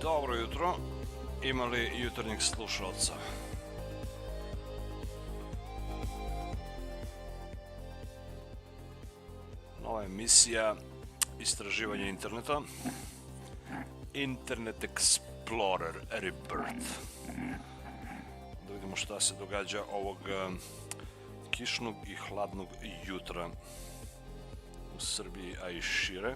Dobro jutro, ima li jutarnjeg slušalca? Nova emisija istraživanja interneta, Internet Explorer Rebirth. Da vidimo šta se događa ovog kišnog i hladnog jutra u Srbiji, a i šire.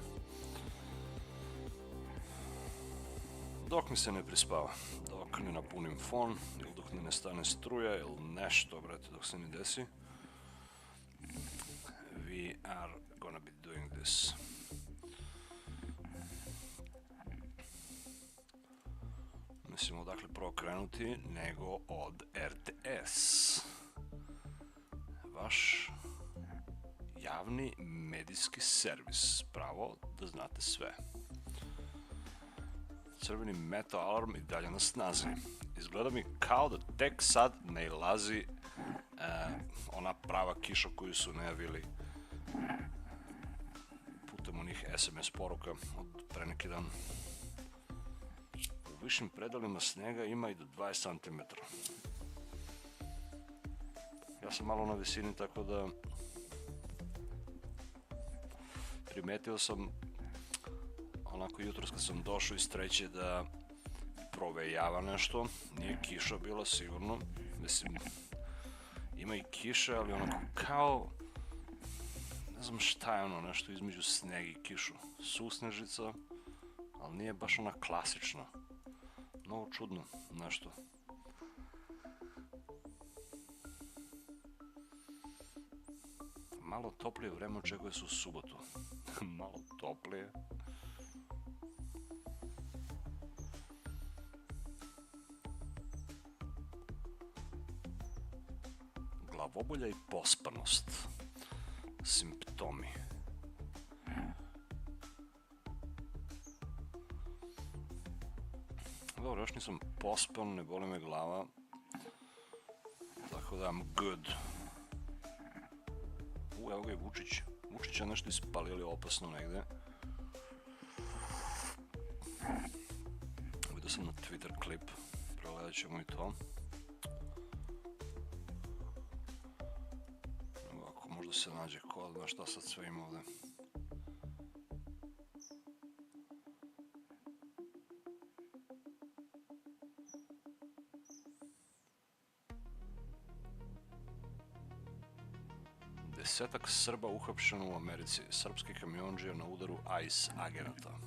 Dok mi se ne prispava, dok ne napunim fon, ili dok ne stane struja, ili nešto, brate, dok se ne desi. We are gonna be doing this. Mislim, odakle prvo krenuti, nego od RTS. Vaš javni medijski servis, pravo da znate sve. Crveni metal alarm i dalje na snazi. Izgleda mi kao da tek sad nailazi ona prava kiša koju su najavili putem onih SMS poruka od pre neki dan. U višim predalima snega ima i do 20 cm. Ja sam malo na visini, tako da primetio sam onako jutros kad sam došao iz treće da provejava nešto, nije kiša bila sigurno, mislim ima i kiša, ali onako kao ne znam šta je ono, nešto između sneg i kišu, susnežica, ali nije baš ona klasična, mnogo čudno nešto. Malo toplije vreme očekuje se u subotu. Malo toplije. Glavobolja i pospanost. Simptomi. Dobro, još nisam pospan, ne boli me glava. Tako da I'm good. Evo ga je Vučić. Vučić je nešto ispalili opasno negde. Vidio sam na Twitter klip. Pregledat ćemo i to. Ako možda se nađe ko zna šta sad sve ima ovde. Desetak Srba uhapšeno u Americi. Srpski kamiondžija na udaru ICE agenata.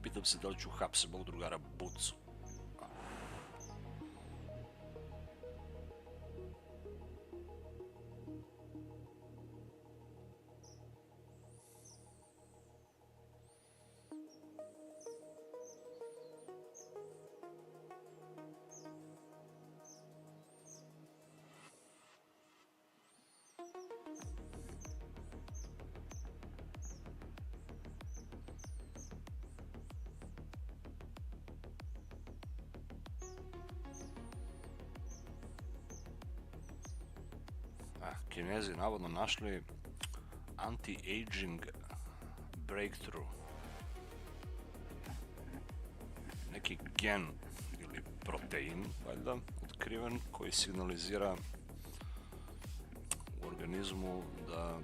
Pitam se da li ću hapse mog drugara Bucu. Kinezi navodno našli anti-aging breakthrough. Neki gen ili protein, valjda, otkriven, koji signalizira u organizmu da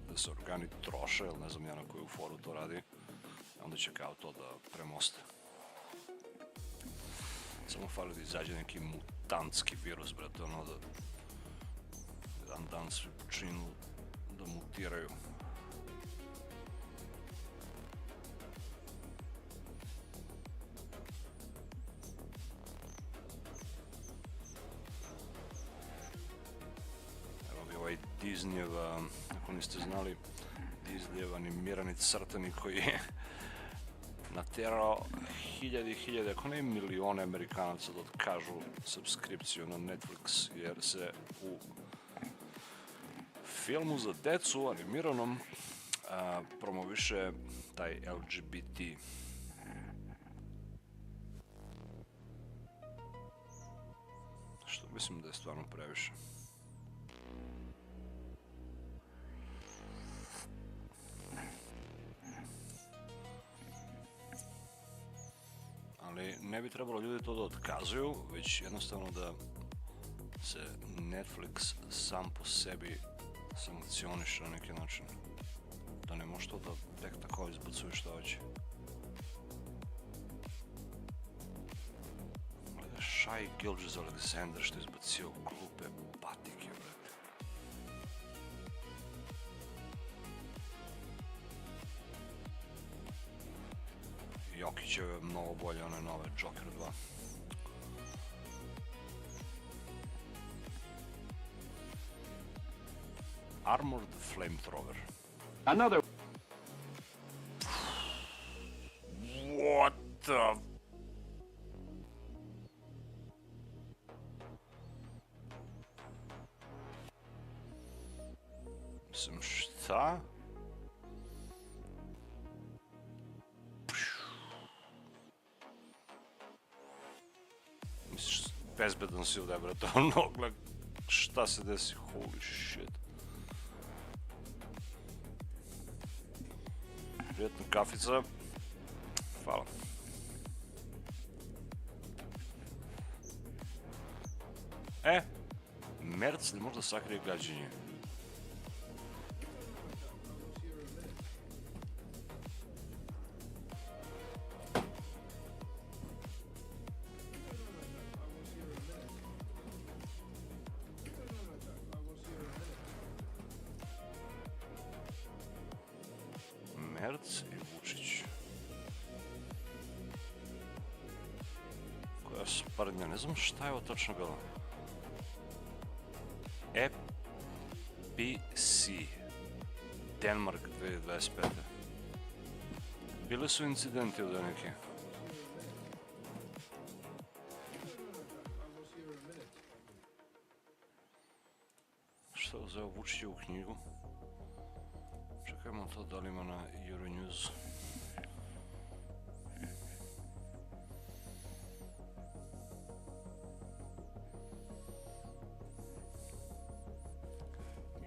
da se organi troše, ili ne znam ja na koju foru to radi, onda će kao to da premoste. Samo fali da izađe neki mutantski virus, brate, ono da jedan dan svi počinu da mutiraju. Evo bi ovaj Disneyev, ako niste znali, Disneyev animirani crtani koji je naterao hiljade, ako ne milione Amerikanaca da otkažu subskripciju na Netflix, jer se u filmu za decu animiranom promoviše taj LGBT. Što mislim da je stvarno previše. Ali ne bi trebalo ljudi to da otkazuju, već jednostavno da se Netflix sam po sebi sankcioniše na neki način. Da ne može to da tek tako izbacuje što hoće. Gledaj Shai Gilgeous-Alexander što je izbacio klupe patike, brate. Jokićev je mnogo bolje one nove Joker 2. Armored Flamethrower. Another. What the... Mislim, šta? Misliš, bezbedan si ovdje, brate, ono, šta se desi, holy shit. Prijetna kafica. Hvala. Merc li možda sakrije gađenje? Merc i Vučić. Koja sprdnja, ne znam šta je ovo točno bilo. EPC Denmark 2025. Bili su incidenti ovdje neki. Šta je uzeo Vučićevu knjigu? Čekajmo to, da li ima na Euronews.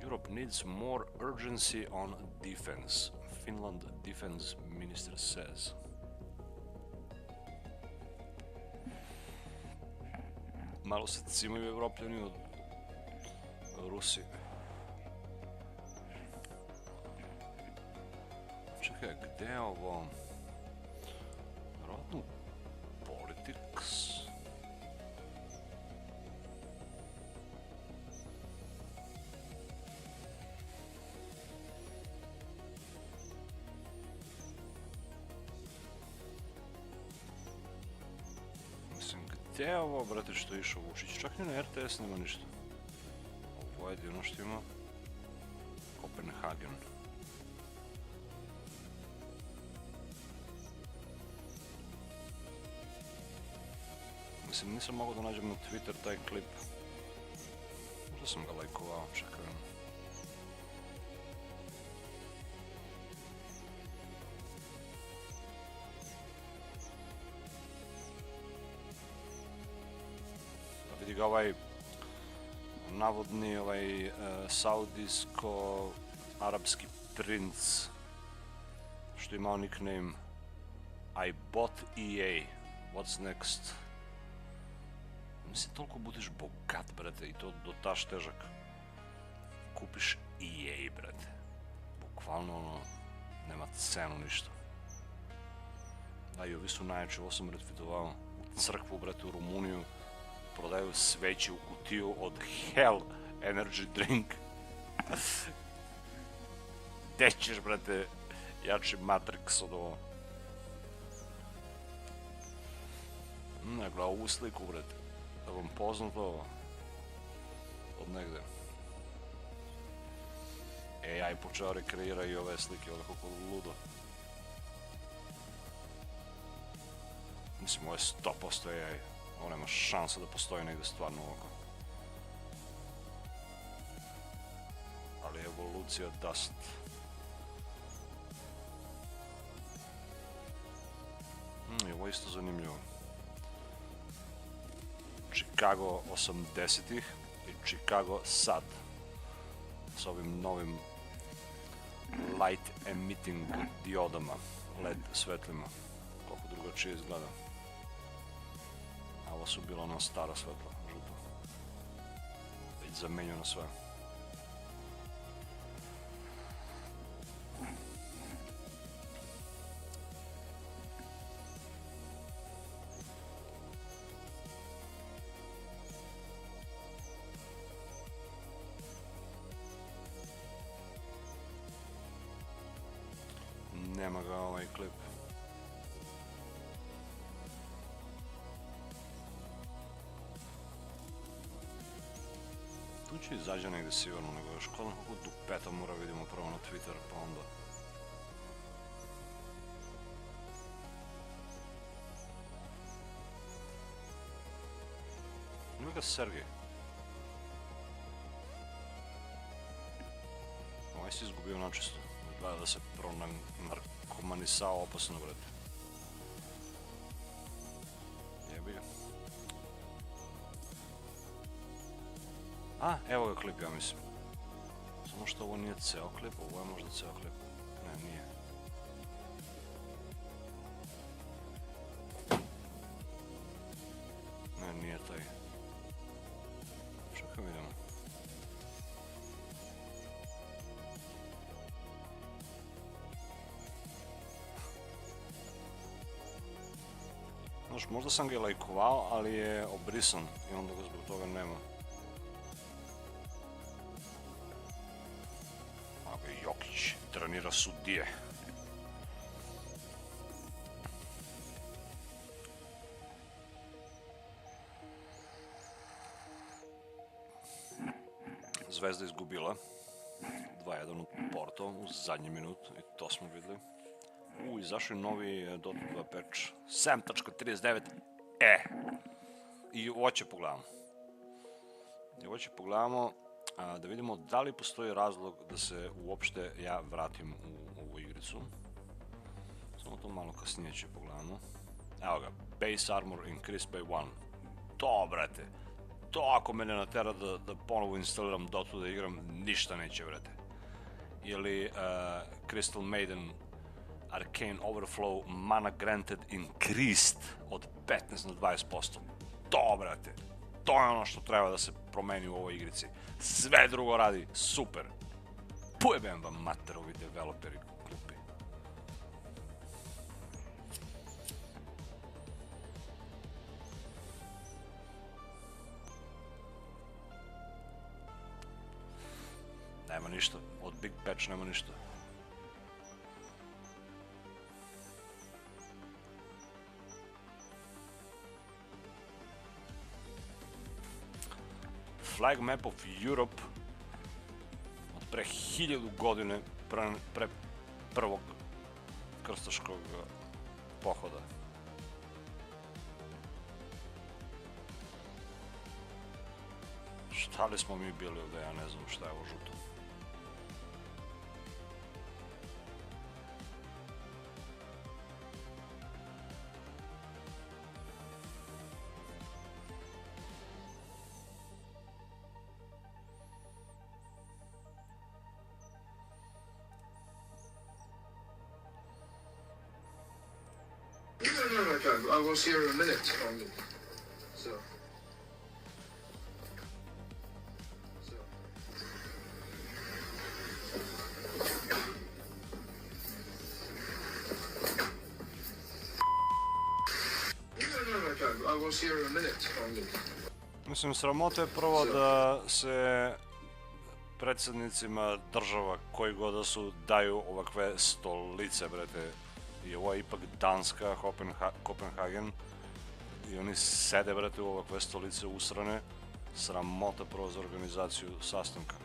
Europe needs more urgency on defense, Finland defense minister says. Malo se cimaju Evropljani od Rusije. Čekaj, gde je ovo? Rodnu politics? Mislim, gde je ovo, brate, što je išao Vučić? Čak ni na RTS nema ništa. Ovo je jedino što ima Kopenhagen. Mislim, nisam mogao da nađem na Twitter taj klip. Možda sam ga lajkovao, čekaj. Vidi ga ovaj navodni saudijsko-arapski princ što imao nickname I bought EA, what's next? Mislim, toliko budiš bogat, brate, i to do taš težak. Kupiš EA, brate. Bukvalno, ono, nema cenu ništa. Da, i ovi su najjači, ovo sam retweetovao. U crkvu, brate, u Rumuniju prodaju sveće u kutiju od Hell Energy Drink. Gde ćeš, brate, jači Matrix od ovo? Ne, gleda ovu sliku, brate. Da vam poznato ovo od negde. AI počeo rekreira i ove slike, ovdje kako ludo. Mislim, ovo je 100% AI. Ovo nema šansa da postoji negde stvarno ovako. Ali evolucija Dust. Ovo je isto zanimljivo. Chicago 80-ih i Chicago sad s ovim novim light emitting diodama, LED svetlima, koliko drugačije izgleda. A ovo su bila ona stara svetla, žuta. Već zamenjeno sve. Nema ga ovaj klip. Tu će izađe negde sigurno, nego još koliko dupeta mora vidimo prvo na Twitter, pa onda. Ima ga Sergej. Ovaj si izgubio načisto. Gleda da se pronarkomanisao opasno, brate. Jebi ga. A, evo ga klip, ja mislim. Samo što ovo nije ceo klip, ovo je možda ceo klip. Ne, nije. Ne, nije taj. Čekaj, vidimo. Znaš, možda sam ga lajkovao, ali je obrisan i onda ga zbog toga nema. Jokić trenira sudije. Zvezda izgubila 2-1 od Porto u zadnji minut i to smo videli. Izašao je novi Dota patch 7.39. I ovo će pogledamo. Da vidimo da li postoji razlog da se uopšte ja vratim u ovu igricu. Samo to malo kasnije će pogledamo. Evo ga, base armor increased by 1. To, brate, to ako me ne natera da ponovo instaliram Dotu da igram, ništa neće, brate. Ili Crystal Maiden Arcane Overflow mana granted increased od 15 na 20%. To, brate, to je ono što treba da se promeni u ovoj igrici. Sve drugo radi super. Pojebem vam mater, ovi developeri glupi. Nema ništa, od Big Patch nema ništa. Flag map of Europe od pre 1000 godine, pre prvog krstaškog pohoda. Šta li smo mi bili ovde, ja ne znam šta je ovo žuto. I was here a minute only, so. I was here a minute only. Mislim, sramota je prvo da se predsjednicima država koji god da su daju ovakve stolice, brete. I ovo je ipak Danska, Kopenhagen. I oni sede, brate, u ovakve stolice usrane. Sramota prvo za organizaciju sastanka.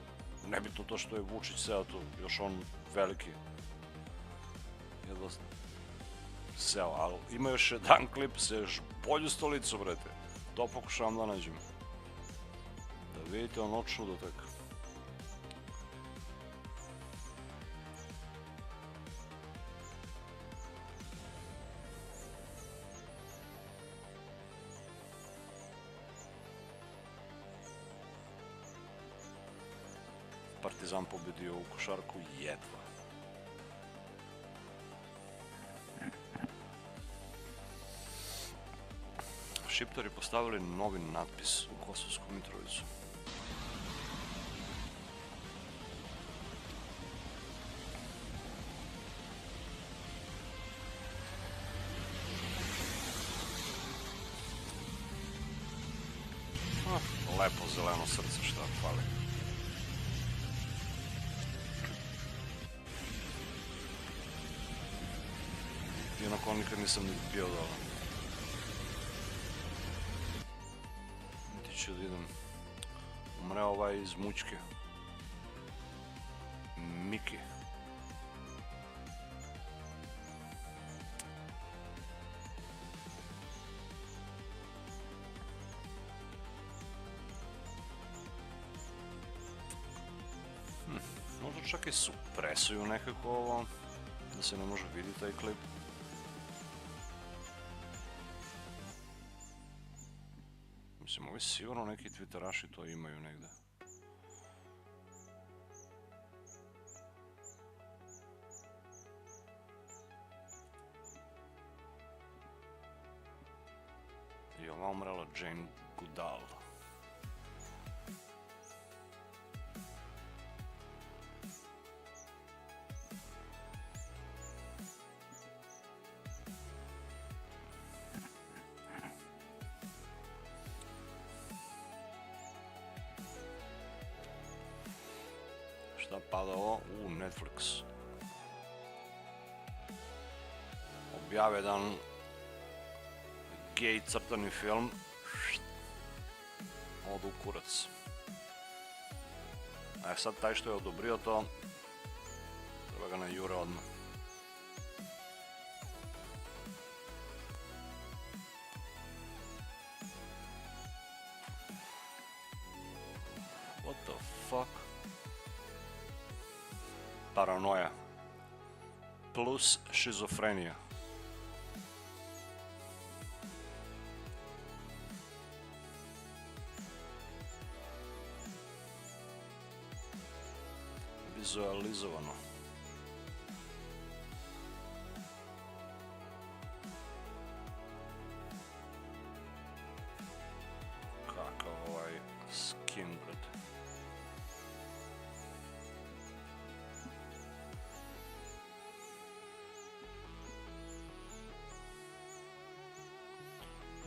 Nebitno to što je Vučić seo tu, još on veliki. Jedva seo, ali ima još jedan klip sa još bolju stolicu, brate. To pokušavam da nađem. Da vidite ono čudo tek. Partizan pobedio u košarku jedva. Šiptari postavili novi natpis u Kosovsku Mitrovicu. Lepo zeleno srce, šta fali. Jednako nikad nisam ni bio dole. Niti ću da idem. Umre ovaj iz mučke. Miki. Možda čak i supresuju nekako ovo, da se ne može vidjeti taj klip. Mislim, ovi sigurno neki twitteraši to imaju negde. I ova umrela Jane Goodall. Šta pada ovo? Netflix. Objave jedan gej crtani film. Odu u kurac. A sad taj što je odobrio to, treba ga na jure odmah. What the fuck? Paranoja. Plus šizofrenija. Vizualizovano. Kakav ovaj skin, brate.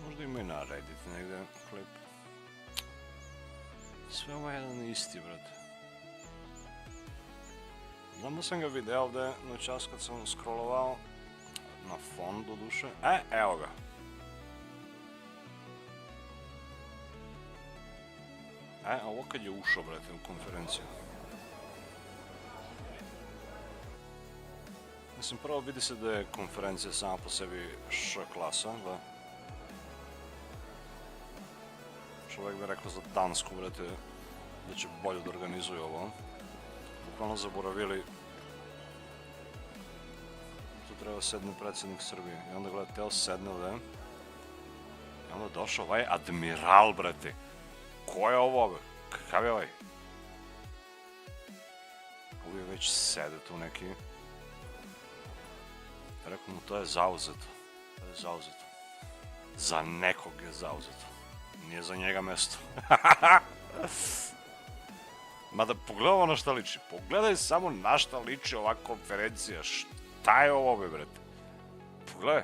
Možda ima i na Reddit negde klip. Sve ovo je jedan isti, brate. Znam da sam ga video ovde noćas kad sam scrollovao na fon do duše. Evo ga. Ovo kad je ušao, brate, u konferenciju. Mislim, prvo vidi se da je konferencija sama po sebi Š klasa, da. Čovjek bi rekao za Dansku, brate, da će bolje da organizuju ovo. Bukvalno zaboravili. Tu treba sedne predsjednik Srbije. I onda gleda, teo sedne ovde. I onda došao ovaj admiral, brate. Ko je ovo? Kakav je ovaj? Uvijek već sede tu neki. Rekao mu, to je zauzeto. To je zauzeto. Za nekog je zauzeto. Nije za njega mesto. Mada pogledaj ovo na šta liči. Pogledaj samo na šta liči ova konferencija. Šta je ovo, be, brate? Pogledaj.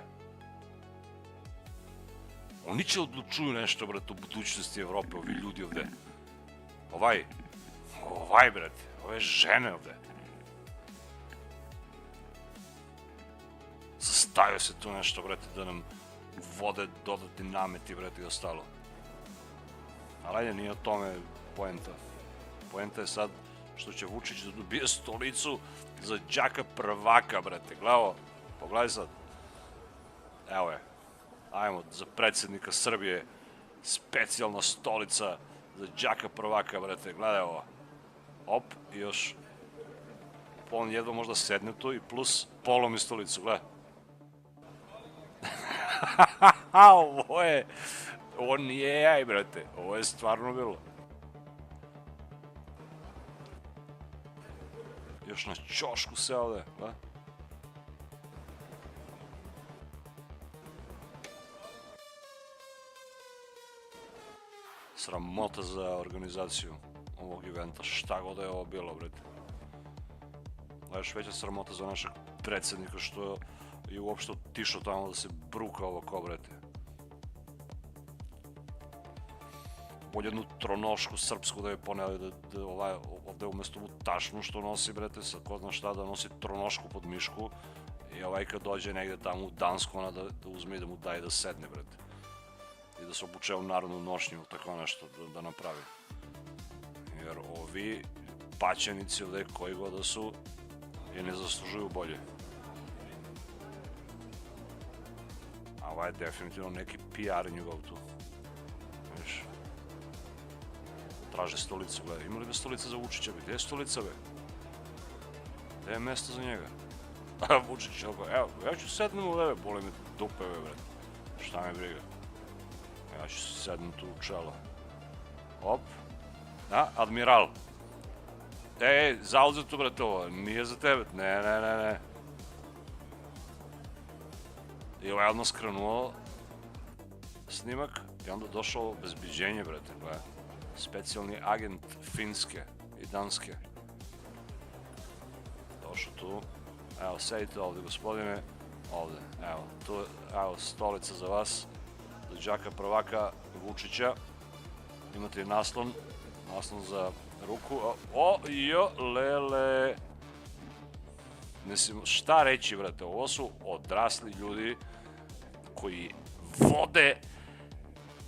Oni će odlučuju nešto, brate, u budućnosti Evrope, ovi ljudi ovde. Ovaj, brate, ove žene ovde. Zastavio se tu nešto, brate, da nam vode dodatni nameti, brate, i ostalo. Ali ajde, nije o tome poenta. Poenta je sad što će Vučić da dobije stolicu za đaka prvaka, brate. Gledaj, pogledaj sad. Evo je. Ajmo, za predsjednika Srbije, specijalna stolica za đaka prvaka, brate. Gledaj ovo. Op, i još on jedva možda sedne tu i plus polomi stolicu, gledaj. Ovo nije jaj, brate. Ovo je stvarno bilo. Još na ćošku se ovde, gledaj. Sramota za organizaciju ovog eventa, šta god je ovo bilo, brete. A još veća sramota za našeg predsjednika što je uopšte otišao tamo da se bruka ovo ko, brete. Bolje jednu tronošku srpsku da je poneli da ovde umjesto ovu tašnu što nosi, brete, sad ko zna šta, da nosi tronošku pod mišku i kad dođe negde tamo u Dansku, ona da uzme i da mu daje da sedne, brete. I da se obuče u narodnu nošnju ili tako nešto da napravi. Jer ovi paćenici ovde koji god da su i ne zaslužuju bolje. A ovaj je definitivno neki PR njegov tu. Viš? Traže stolicu, gledaj. Ima li da stolica za Vučića, be? Gde je stolica, be? Gde je mesto za njega? A Vučić, evo, ja ću sednem u leve, boli me dupe, be, bre. Šta me briga? Ja ću sednem tu u čelo. Op. A, admiral. Ej, zauzetu, brate, ovo, nije za tebe. Ne. I ovaj odmah skrenuo snimak i onda došao obezbeđenje, brate, gledaj. Specijalni agent Finske i Danske. Došao tu. Evo, sedite ovde, gospodine. Ovde, evo, tu, evo, stolica za vas. Za đaka prvaka Vučića. Imate i naslon za ruku. Lele. Mislim, šta reći, brate, ovo su odrasli ljudi koji vode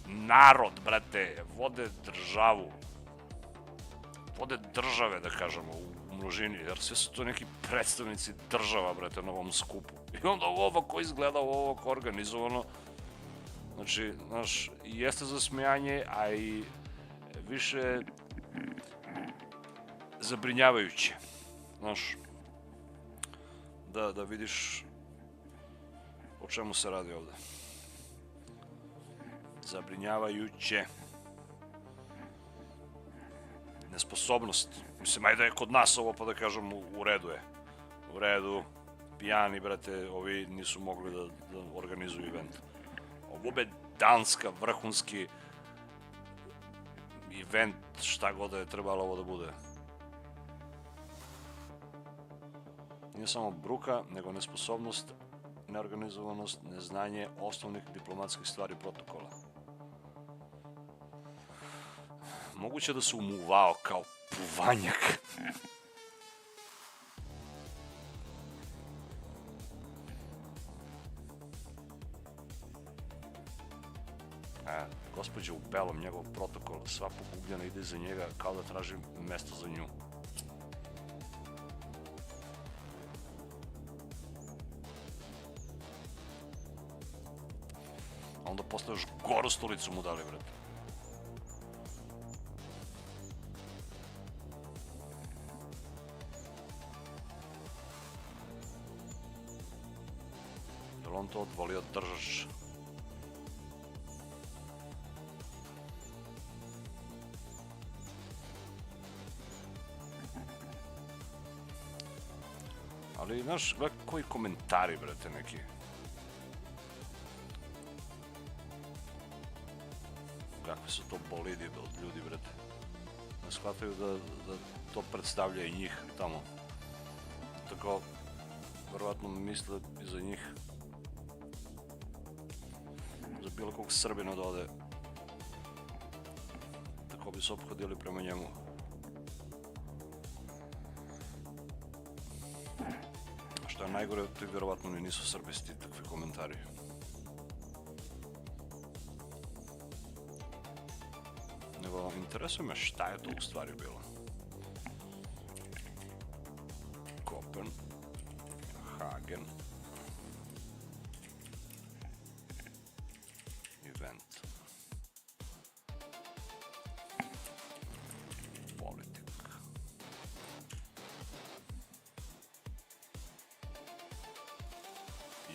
narod, brate, vode državu, vode države, da kažemo, u množini, jer sve su to neki predstavnici država, brate, na ovom skupu. I onda ovako izgleda, ovako organizovano, znači, znaš, jeste za smijanje, a i više zabrinjavajuće, znaš, da vidiš o čemu se radi ovde. Zabrinjavajuće. Nesposobnost. Mislim, ajde je kod nas ovo, pa da kažem, u redu je. U redu, pijani, brate, ovi nisu mogli da organizuju event. Ovo be Danska, vrhunski event, šta god da je trebalo ovo da bude. Nije samo bruka, nego nesposobnost, neorganizovanost, neznanje osnovnih diplomatskih stvari i protokola. Moguće da su umuvao kao puvanjak. Gospođa u belom, njegov protokol, sva pogubljena ide za njega kao da traži mesto za nju. A onda posle još goru stolicu mu dali, brate. Jel on to odvolio držač? Ali, znaš, gledaj koji komentari, brate, neki. Kakve su to bolidi od ljudi, brate. Ne shvataju da to predstavlja i njih tamo. Tako, verovatno misle i za njih. Za bilo kog Srbina da ode. Tako bi se ophodili prema njemu. Što je najgore, ti verovatno ni nisu srbisti takvi komentari. Nego, interesuje me šta je to u stvari bilo. Kopenhagen event. Politik.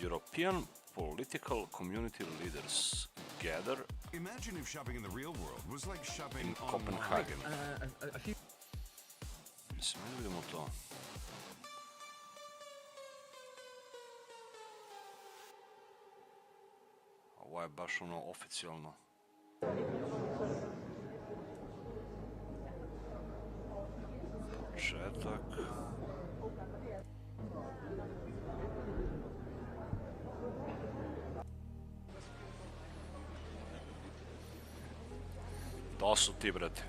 European political community leaders gather Imagine if shopping in the real world was like shopping in Copenhagen. online. Mislim, ne vidimo to. Ovo je baš ono oficijalno. tak. To su ti, brate.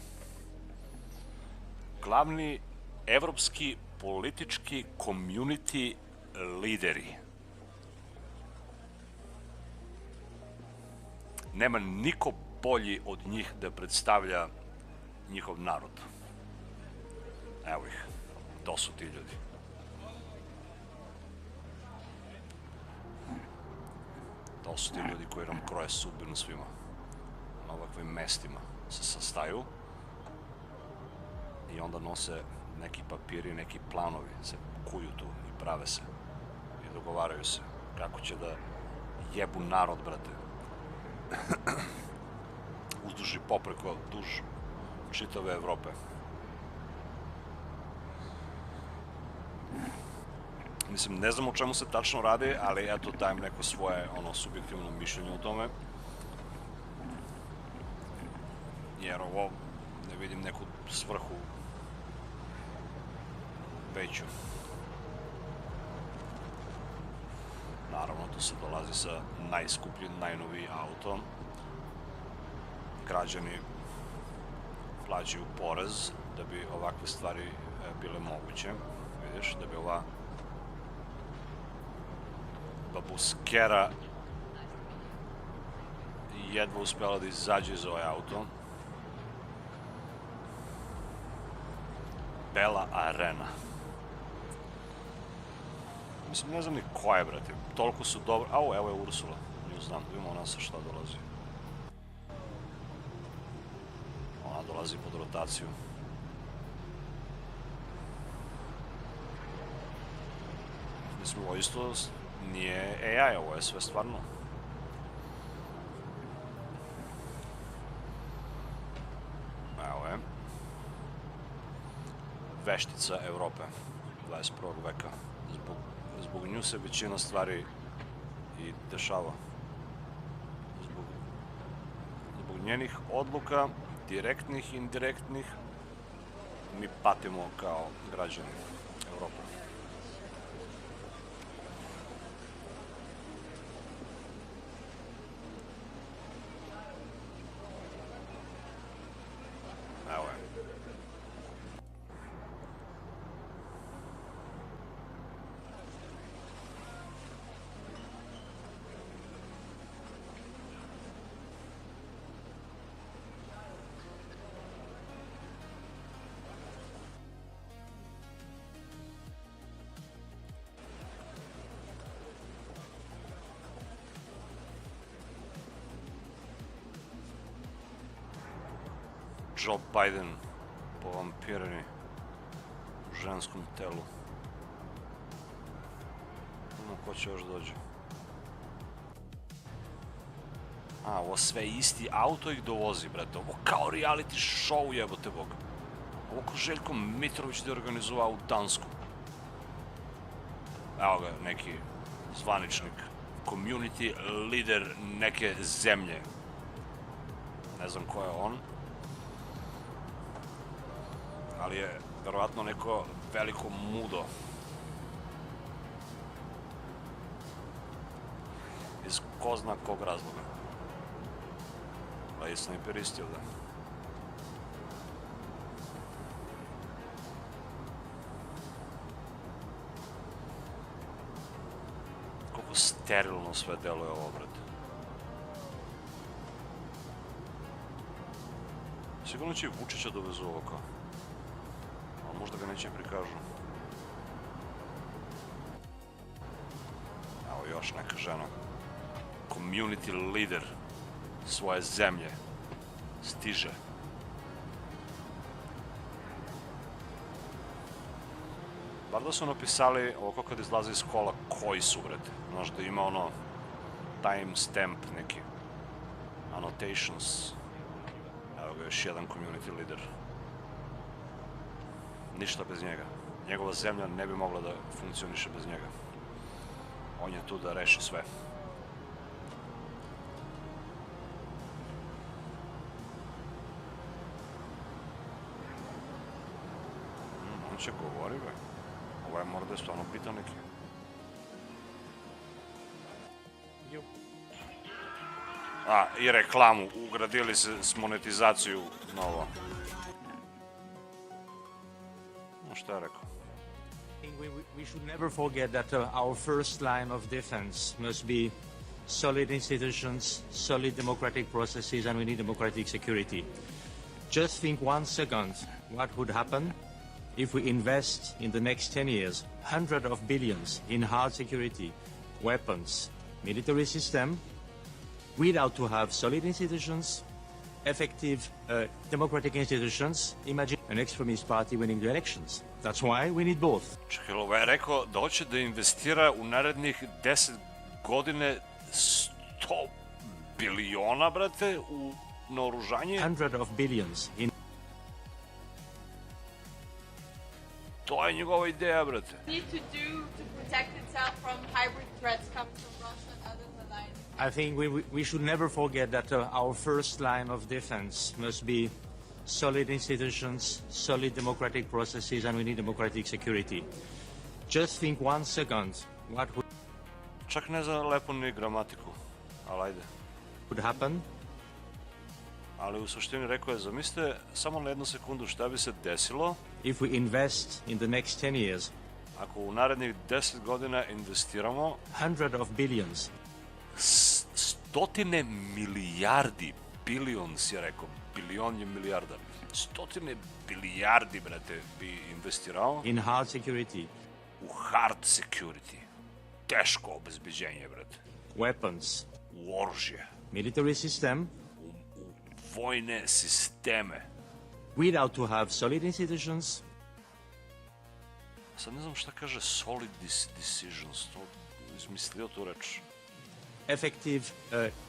Glavni evropski politički community lideri. Nema niko bolji od njih da predstavlja njihov narod. Evo ih, to su ti ljudi. To su ti ljudi koji nam kroje sudbinu svima. Na ovakvim mestima se sastaju i onda nose neki papiri, neki planovi, se kuju tu i prave se i dogovaraju se kako će da jebu narod, brate. Uzduž i popreko, duž čitave Evrope. Mislim, ne znam o čemu se tačno radi, ali eto, dajem neko svoje, subjektivno mišljenje o tome. Jer ovo, ne vidim neku svrhu veću. Naravno, tu se dolazi sa najskuplji, najnoviji auto. Građani plaćaju porez da bi ovakve stvari bile moguće. Vidiš, da bi ova babuskera jedva uspjela da izađe iz ovaj auto. Bela Arena. Mislim, ne znam ni koja je, brate. Toliko su dobro... Au, evo je Ursula. Nju znam, da vidimo ona sa šta dolazi. Ona dolazi pod rotaciju. Mislim, ovo isto nije AI, ovo je sve stvarno. Evo je. Veštica Evrope 21. veka. Zbog nju se većina stvari i dešava. Zbog njenih odluka, direktnih i indirektnih, mi patimo kao građani Evrope. Evo je. Joe Biden povampirani u ženskom telu. Ko će još dođe? A, ovo sve isti auto ih dovozi, brate. Ovo kao reality show, jebote Bog. Ovo ko Željko Mitrović da je organizovao u Dansku. Evo ga, neki zvaničnik. Community leader neke zemlje. Ne znam ko je on. Ali je verovatno neko veliko mudo. Iz ko zna kog razloga. Pa i snajperisti ovde. Koliko sterilno sve deluje ovo, brate. Sigurno će i Vučića dovezu ovo kao. Ali možda ga neće prikažu. Evo još neka žena. Community leader svoje zemlje stiže. Bar da su napisali ovako kad izlaze iz kola koji su, brate. Znaš da ima ono time stamp neki. Annotations. Evo ga još jedan community leader. Ništa bez njega. Njegova zemlja ne bi mogla da funkcioniše bez njega. On je tu da reši sve. On će govori, be. Ovaj mora da je stvarno pitan neki. A, i reklamu, ugradili se s monetizaciju na ovo. No, šta je rekao? We should never forget that our first line of defense must be solid institutions, solid democratic processes, and we need democratic security. Just think 1 second what would happen if we invest in the next 10 years hundreds of billions in hard security, weapons, military system, without to have solid institutions, effective democratic institutions. Imagine an extremist party winning the elections. That's why we need both. Čekaj, ovaj je rekao da hoće da investira u narednih 10 godine 100 biliona, brate, u naoružanje. Hundreds of billions in. To je njegova ideja, brate. Need to do to protect itself from hybrid threats coming from Russia and other alliances? I think we should never forget that our first line of defense must be solid institutions, solid democratic processes, and we need democratic security. Just think 1 second what Čak ne zna lepo ni gramatiku, ali ajde. would happen Ali u suštini rekao je, zamislite samo na 1 sekundu šta bi se desilo if we invest in the next 10 years ako u narednih 10 godina investiramo hundreds of billions stotine milijardi, billions je rekao, bilion je milijarda, stotine bilijardi, brate, bi investirao in hard security, u hard security, teško obezbeđenje, brate, weapons, u oružje, military system, u vojne sisteme. without to have solid institutions, Sad ne znam šta kaže solid decisions, to izmislio tu reč. effective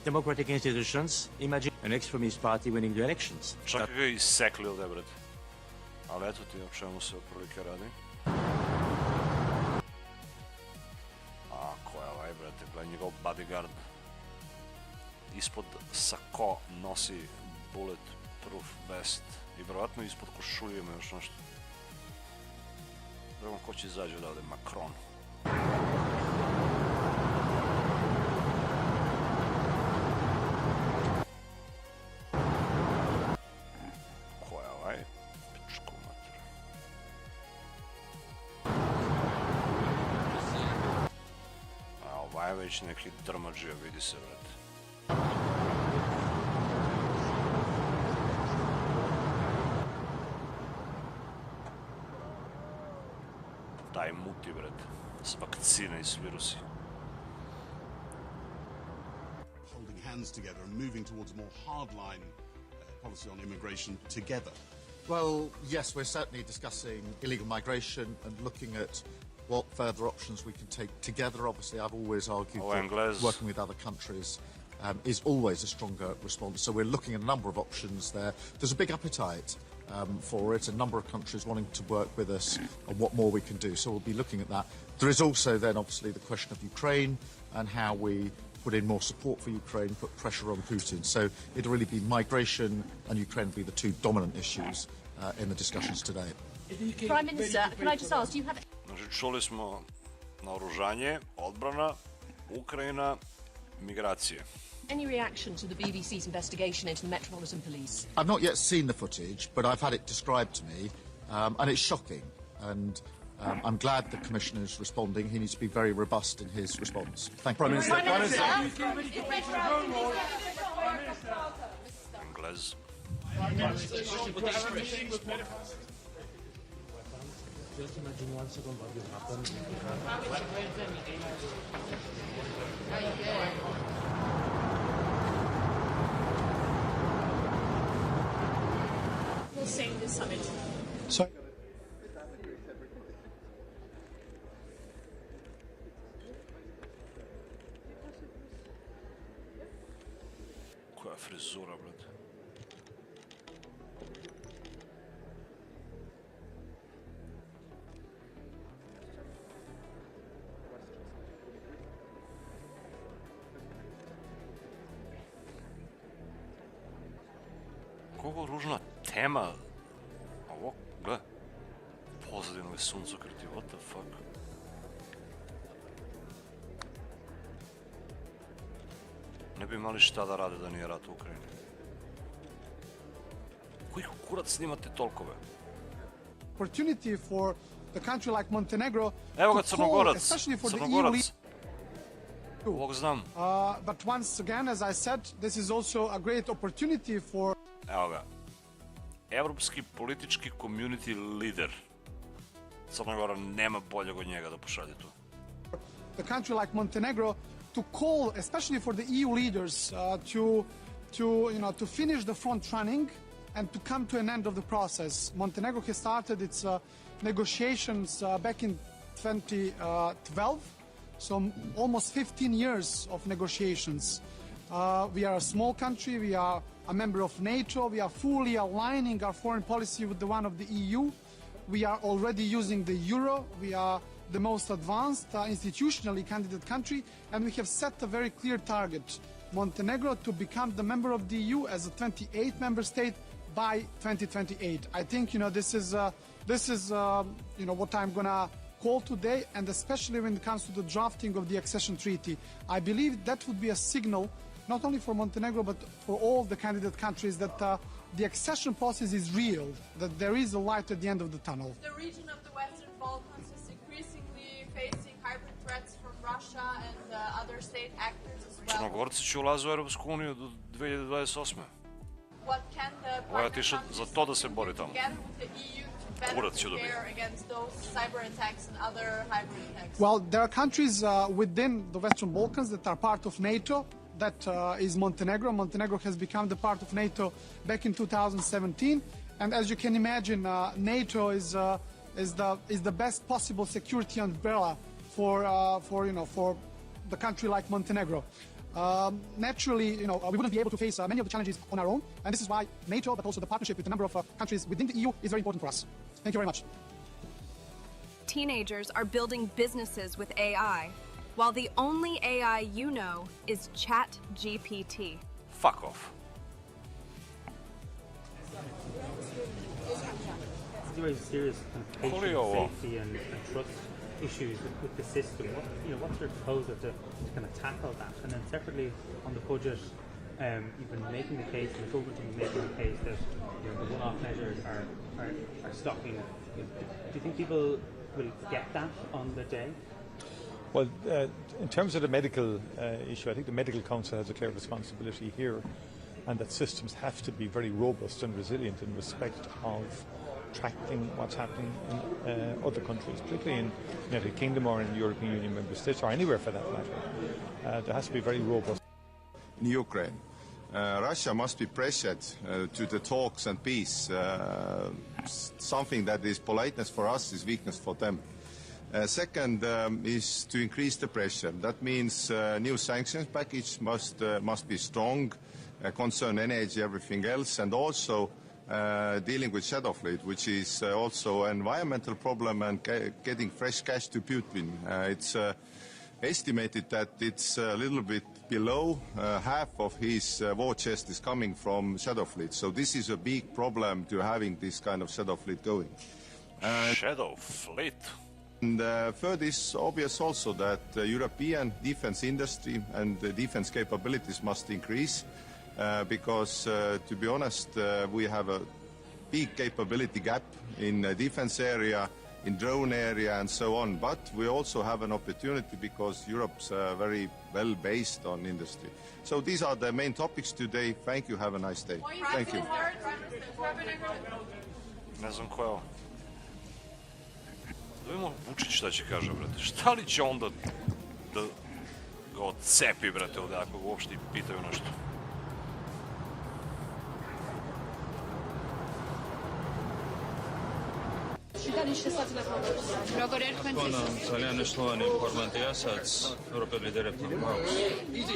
democratic institutions. Imagine an extremist party winning the elections. Čak ga i sekli ovde, brate. Ali eto ti o čemu se otprilike radi. A, ko je ovaj, brate, gledaj njegov bodyguard. Ispod sako nosi bulletproof vest. I verovatno ispod košulje ima još nešto. Vrlo ko će izađe odavde, Macron. Ko je ovaj? Pičku mater. A ovaj je već neki drmađija, vidi se, brate. Taj muti, brate, s vakcine i s virusi. Holding hands together and moving towards a more hardline policy on immigration together. Well, yes, we're certainly discussing illegal migration and looking at what further options we can take together. Obviously, I've always argued that working with other countries is always a stronger response. So we're looking at a number of options there. There's a big appetite for it, a number of countries wanting to work with us on what more we can do. So we'll be looking at that. There is also then obviously the question of Ukraine and how we put in more support for Ukraine, put pressure on Putin. So it'll really be migration and Ukraine will be the two dominant issues in the discussions today. Prime Minister, can I just ask, do you have... Znači, čuli smo naoružanje, odbrana, Ukrajina, migracije. Any reaction to the BBC's investigation into the Metropolitan Police? I've not yet seen the footage, but I've had it described to me, and it's shocking. And I'm glad the Commissioner is responding. He needs to be very robust in his response. Thank you. Prime Minister, Englez. just imagine 1 second what will happen. will sing this summit. Sorry. Koja frizura, brate. Koliko ružna tema. Ovo, gle. pozadinu je suncokreti, what the fuck? Ne bi imali šta da rade da nije rat u Ukrajini. Koji kurac snimate tolkove? Opportunity for the country like Montenegro. Evo ga to call, Crnogorac, especially for the Crnogorac. Ovog znam. But once again, as I said, this is also a great opportunity for... Evo ga. Evropski politički community leader. Crna Gora nema boljeg od njega da pošalje tu. The country like Montenegro to call, especially for the EU leaders, to finish the front running and to come to an end of the process. Montenegro has started its negotiations back in 2012, so almost 15 years of negotiations. We are a small country, we are a member of NATO, we are fully aligning our foreign policy with the one of the EU. We are already using the euro, we are the most advanced institutionally candidate country, and we have set a very clear target. Montenegro to become the member of the EU as a 28th member state by 2028. I think this is what I'm gonna call today, and especially when it comes to the drafting of the accession treaty. I believe that would be a signal not only for Montenegro but for all the candidate countries that the accession process is real, that there is a light at the end of the tunnel. The region of the Western Balkans is increasingly facing hybrid threats from Russia and other state actors as well. Crnogorci će ulazi u Europsku uniju do 2028. What can the Ovo je otišao za to da se bori tamo. together with the EU to better Kurac će prepare against those cyber attacks and other hybrid attacks? Well, there are countries within the Western Balkans that are part of NATO. That is Montenegro. Montenegro has become the part of NATO back in 2017, and as you can imagine, NATO is the best possible security umbrella for the country like Montenegro. Naturally, we wouldn't be able to face many of the challenges on our own, and this is why NATO, but also the partnership with a number of countries within the EU, is very important for us. Thank you very much. Teenagers are building businesses with AI, while the only AI you know is ChatGPT. Fuck off. It's very serious patient safety and trust issues with the system. What's your proposal to kind of tackle that? And then separately on the budget, you've been making the case, and the government has been making the case that the one-off measures are stopping. Do you think people will get that on the day? Well, in terms of the medical issue, I think the Medical Council has a clear responsibility here, and that systems have to be very robust and resilient in respect of tracking what's happening in other countries, particularly in the United Kingdom or in the European Union member states, or anywhere for that matter. There has to be very robust. In Ukraine, Russia must be pressured to the talks and peace. Something that is politeness for us is weakness for them. Second is to increase the pressure. That means new sanctions package must be strong, concern energy, everything else, and also dealing with shadow fleet, which is also an environmental problem, and getting fresh cash to Putin. It's estimated that it's a little bit below half of his war chest is coming from shadow fleet. So this is a big problem to having this kind of shadow fleet going. Shadow fleet? And third is obvious also that the European defense industry and the defense capabilities must increase because, to be honest, we have a big capability gap in the defense area, in drone area and so on. But we also have an opportunity because Europe's very well based on industry. So these are the main topics today. Thank you. Have a nice day. Thank you. Ne znam ko je ovo. Da vidimo Vučić šta će kaže, brate. Šta li će onda da ga odcepi, brate, ovdje, ako ga uopšte i pitaju nešto? ძალიან მნიშვნელოვანი ფორმატია, სადაც ევროპელ ლიდერებთან გვაქვს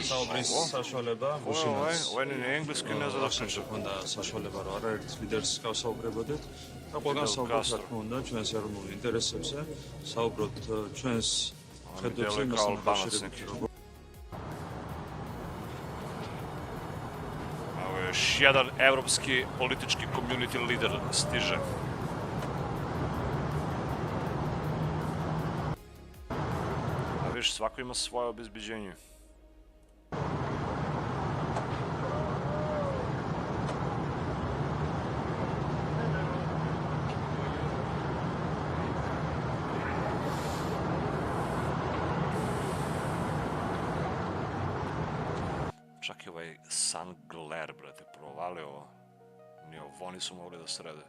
საუბრის საშუალება. Ovo je ni engleski, ne znam da sam što. Onda საშუალება, რომ არაერთ ლიდერს გავსაუბრებოდეთ და ყველგან საუბრობთ, რა თქმა უნდა, ჩვენს ეროვნულ ინტერესებზე, საუბრობთ ჩვენს ხედვებზე, მასშტაბში. Evo još jedan evropski politički community lider stiže. svako ima svoje obezbeđenje. Čak i ovaj sun glare, brate, provali ovo. Ni ovo nisu mogli da srede.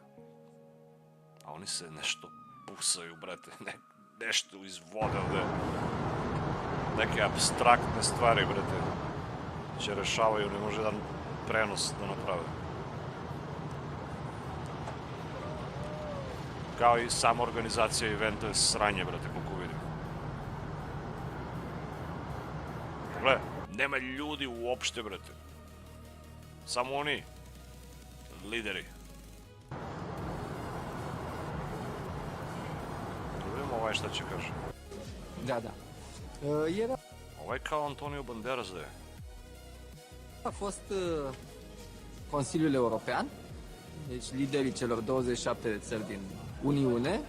A oni se nešto busaju, brate, nešto izvode ovde. Neke abstraktne stvari, brate, će rešavaju, ne može jedan prenos da naprave. Kao i sama organizacija eventa je sranje, brate, koliko vidim. Pogledaj, nema ljudi uopšte, brate. Samo oni, lideri. Da vidimo ovaj šta će kaže. Da. Ovaj kao Antonio Banderas da je. A fost Consiliul European, deci liderii celor 27 de țări din Uniune,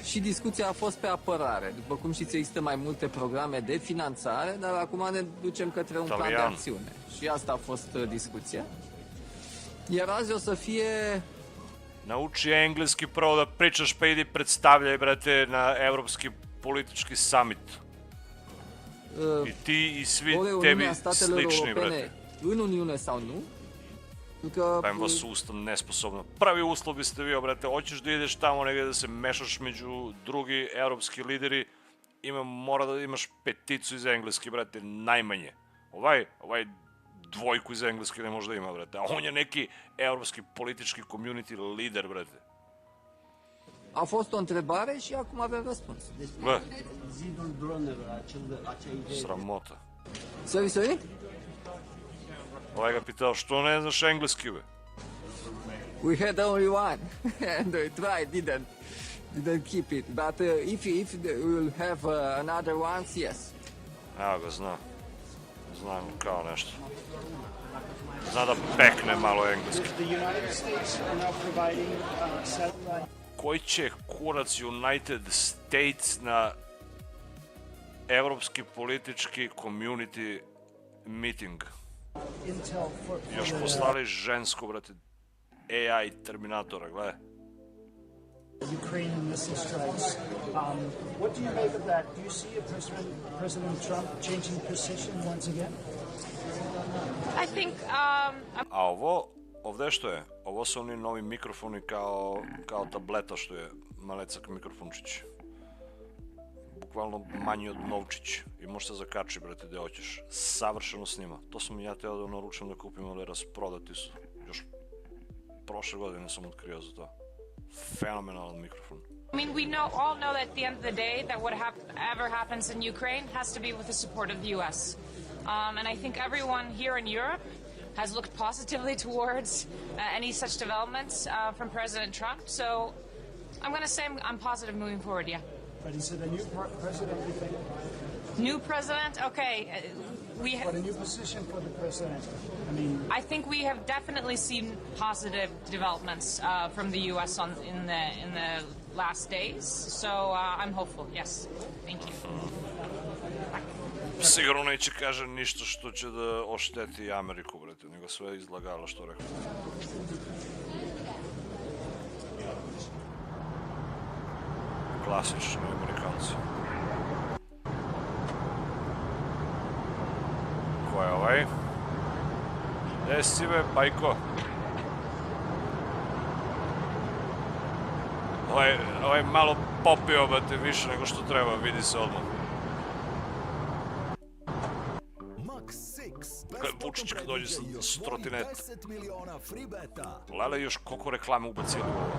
și discuția a fost pe apărare. După cum știți, există mai multe programe de finanțare, dar acum ne ducem către un plan de acțiune. Și asta a fost discuția. Iar azi o să fie... Nauči engleski prvo da pričaš, pa idi predstavljaj, brate, na Evropski politički summit. I ti i svi tebi slični, brate. În Uniune sau nu? Pa im vas ustav nesposobno. Prvi uslov biste vi, brate, hoćeš da ideš tamo negdje da se mešaš među drugi evropski lideri, mora da imaš peticu iz engleski, brate, najmanje. Ovaj dvojku iz engleski ne može da ima, brate, a on je neki evropski politički community lider, brate. A fost o întrebare și acum avem răspuns. Bă, sramota. Sorry? Ovaj ga pitao, što ne znaš engleski, be? We had only one, and we tried, didn't keep it. But if we will have another ones, yes. Evo ga, znam. Znam kao nešto. Zna da pekne malo engleski. Koji će kurac United States na evropski politički community meeting? Još poslali žensko, brate, AI Terminatora, gledaj. Ukrainian missile strikes. What do you make of that? Do you see President Trump changing position once again? I think... A ovdje što je? Ovo su oni novi mikrofoni kao tableta što je malecak mikrofončić. Bukvalno manji od novčić i može se zakači, brate, gde hoćeš. Savršeno snima. To sam i ja teo da naručam da kupim, ali rasprodati su. Još prošle godine sam otkrio za to. Fenomenalan mikrofon. I mean, we all know that at the end of the day that whatever happens in Ukraine has to be with the support of the U.S. And I think everyone here in Europe has looked positively towards any such developments from President Trump. So I'm going to say I'm positive moving forward, yeah. But is it a new president, you think? New president? Okay. What a new position for the president. I think we have definitely seen positive developments from the U.S. in the last days. So I'm hopeful, yes. Thank you. Sigurno neće kaže ništa što će da ošteti Ameriku, brate, nego sve izlagala što rekao. Klasični Amerikanci. Ko je ovaj? Gde si be, bajko? Ovaj malo popio, brate, više nego što treba, vidi se odmah. Vučić kad dođe sa trotineta. Lele još koliko reklame ubacili u ovo.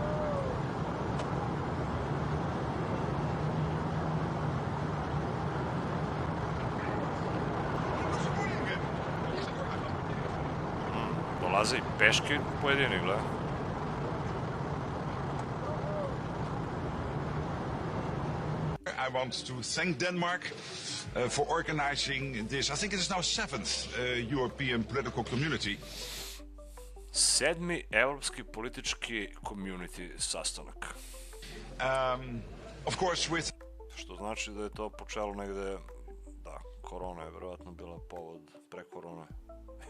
Dolaze i peške pojedini, gledaj. I want to thank Denmark for organizing this. I think it is now 7th European political community. 7. evropski politički community sastanak. Of course with... Što znači da je to počelo negde Korona je vjerojatno bila povod pre korone.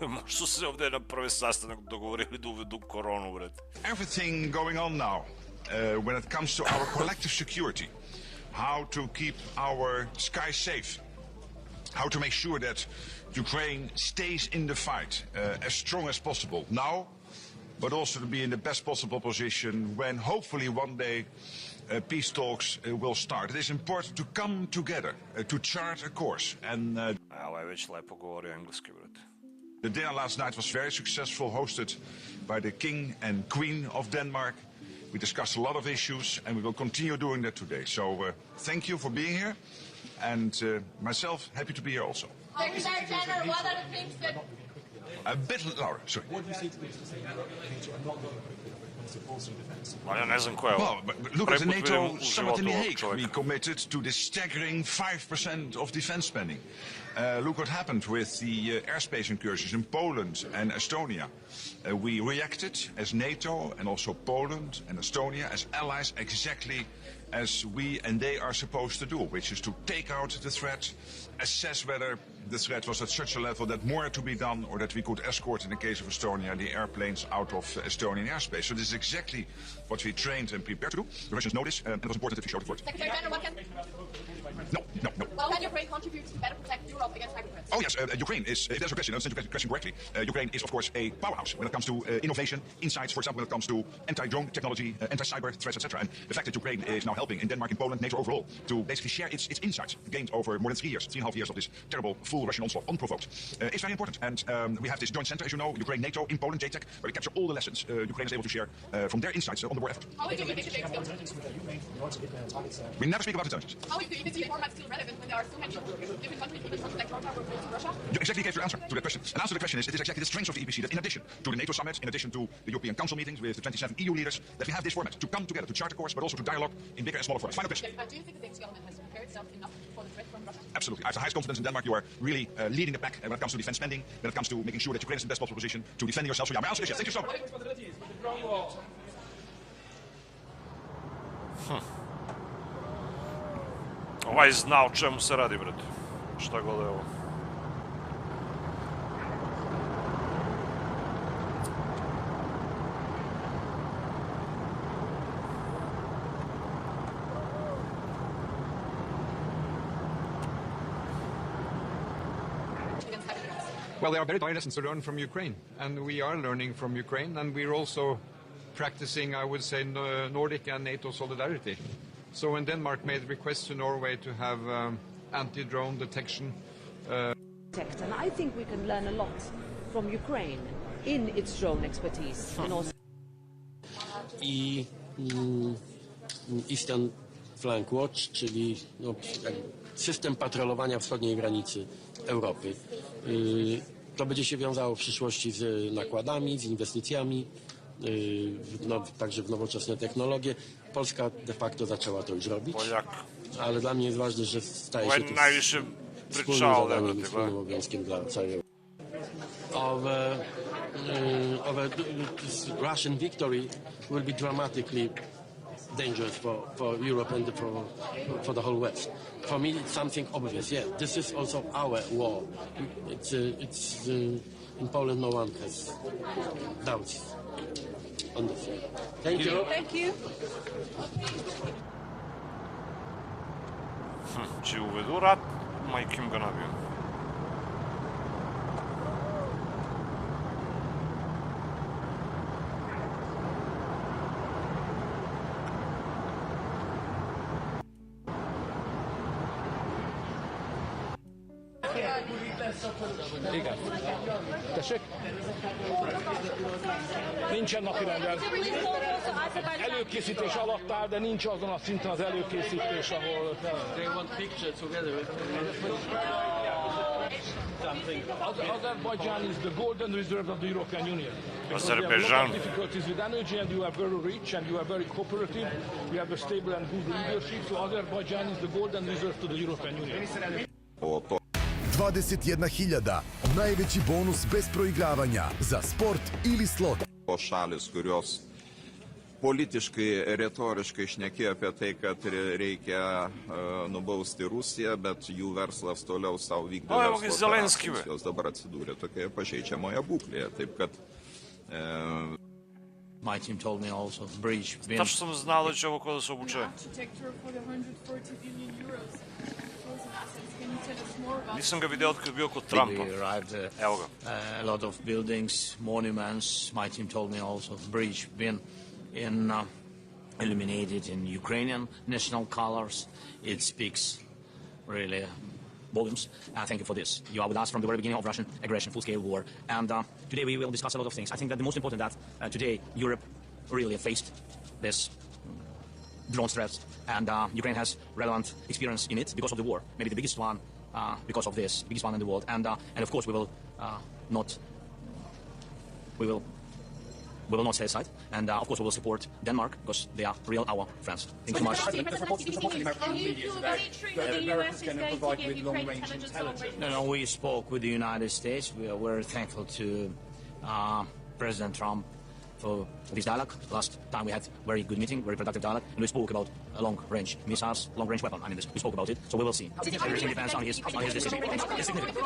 Možda su se ovdje na prvi sastanak dogovorili da uvedu koronu, vred. Everything going on now when it comes to our collective security, how to keep our sky safe, how to make sure that Ukraine stays in the fight as strong as possible now, but also to be in the best possible position when hopefully one day peace talks will start. It is important to come together, to chart a course. And ovaj već lepo govori engleski, brate. The dinner last night was very successful, hosted by the King and Queen of Denmark. We discussed a lot of issues, and we will continue doing that today. So thank you for being here, and myself, happy to be here also. Secretary General, what are the things that... A bit louder, sorry. What do you say to these not supporting defense? Well, look at the NATO summit in The Hague. We committed to this staggering 5% of defense spending. Look what happened with the airspace incursions in Poland and Estonia. We reacted as NATO and also Poland and Estonia as allies exactly as we and they are supposed to do, which is to take out the threat, assess whether the threat was at such a level that more had to be done or that we could escort, in the case of Estonia, the airplanes out of Estonian airspace. So this is exactly what we trained and prepared to do. The Russians know this, and it was important that we showed it for it. Secretary General, what can... No. Well, can Ukraine contribute to better protect Europe against cyber threats? Oh yes, Ukraine is, if there's a question, I'll answer your question correctly. Ukraine is, of course, a powerhouse when it comes to innovation, insights, for example, when it comes to anti-drone technology, anti-cyber threats, etc. And the fact that Ukraine is now helping in Denmark, in Poland, NATO overall, to basically share its insights gained over more than 3.5 years of this terrible, full Russian onslaught, unprovoked, is very important. And we have this joint center, as you know, Ukraine, NATO, in Poland, JTEC, where we capture all the lessons Ukraine is able to share from their insights on the war effort. How will you integrate We never speak about intelligence. How will you integrate formats still relevant when there are so many different countries with such like Georgia or Russia? You exactly gave your answer to that question. And answer to the question is, it is exactly the strength of the EPC that in addition to the NATO summit, in addition to the European Council meetings with the 27 EU leaders, that we have this format to come together, to chart a course, but also to dialogue in bigger and smaller formats. Final question. Do you think the Danish government has prepared itself enough for the threat from Russia? Absolutely. I have the highest confidence in Denmark. You are really leading the pack when it comes to defense spending, when it comes to making sure that Ukraine is in the best possible position to defend yourself. So yeah, my answer is yes. Thank you so much. Ovaj zna o čemu se radi, brate. Šta god je ovo. Well, there are very direct lessons to learn from Ukraine, and we are learning from Ukraine, and we're also practicing, I would say, Nordic and NATO solidarity. So when Denmark made a request to Norway to have anti-drone detection... And I think we can learn a lot from Ukraine in its drone expertise. And also... I Eastern Flank Watch, czyli system patrolowania wschodniej granicy Europy. To będzie się wiązało w przyszłości z nakładami, z inwestycjami, także w nowoczesne technologie. Polska de facto zaczęła to już robić, ale dla mnie jest ważne, że staje się to wspólnym zadaniem, wspólnym obowiązkiem dla całej Europy. Russian victory will be dramatically dangerous for Europe and for the whole West. For me, it's something obvious. Yeah, this is also our war. It's in Poland, no one has doubts on this. Thank you. Thank you. Če uvedu rat, majkim ga nabijem. Igen. Tessék? Nincsen napirenden. Előkészítés alatt áll, de nincs azon a szinten az előkészítés, ahol... They want picture together. Azerbaijan is the golden reserve of the European Union. Azerbaijan. We have a lot of difficulties with energy, and you are very rich, and you are very cooperative. You have a stable and good leadership, so Azerbaijan is the golden reserve to the European Union. 21.000, najveći bonus bez proigravanja za sport ili slot. Šalis, kurios politiškai, retoriškai šnekėjo apie tai, kad reikia nubausti Rusiją, bet jų verslas toliau savo vykdo verslo operacijos. Jos dabar atsidūrė tokioje pažeidžiamoje būklėje. Taip kad... My team told me also bridge. Tačno sam znao da će ovo kod da se obuče. Nisam ga vidio kad je bio kod Trumpa. Evo ga. A lot of buildings, monuments. My team told me also bridge been illuminated in Ukrainian national colors. It speaks really volumes. Thank you for this. You are with us from the very beginning of Russian aggression, full-scale war. And today we will discuss a lot of things. I think that the most important that today Europe really faced this drone threats, and Ukraine has relevant experience in it because of the war. Maybe the biggest one because of this, biggest one in the world. And of course we will not stay aside, and of course we will support Denmark because they are real our friends. Thank you so much. No, we spoke with the United States. We are very thankful to President Trump for this dialogue. Last time we had very good meeting, very productive dialogue, and we spoke about long-range missiles, long-range weapon. I mean, we spoke about it, so we will see. Everything depends on his decision. It's significant.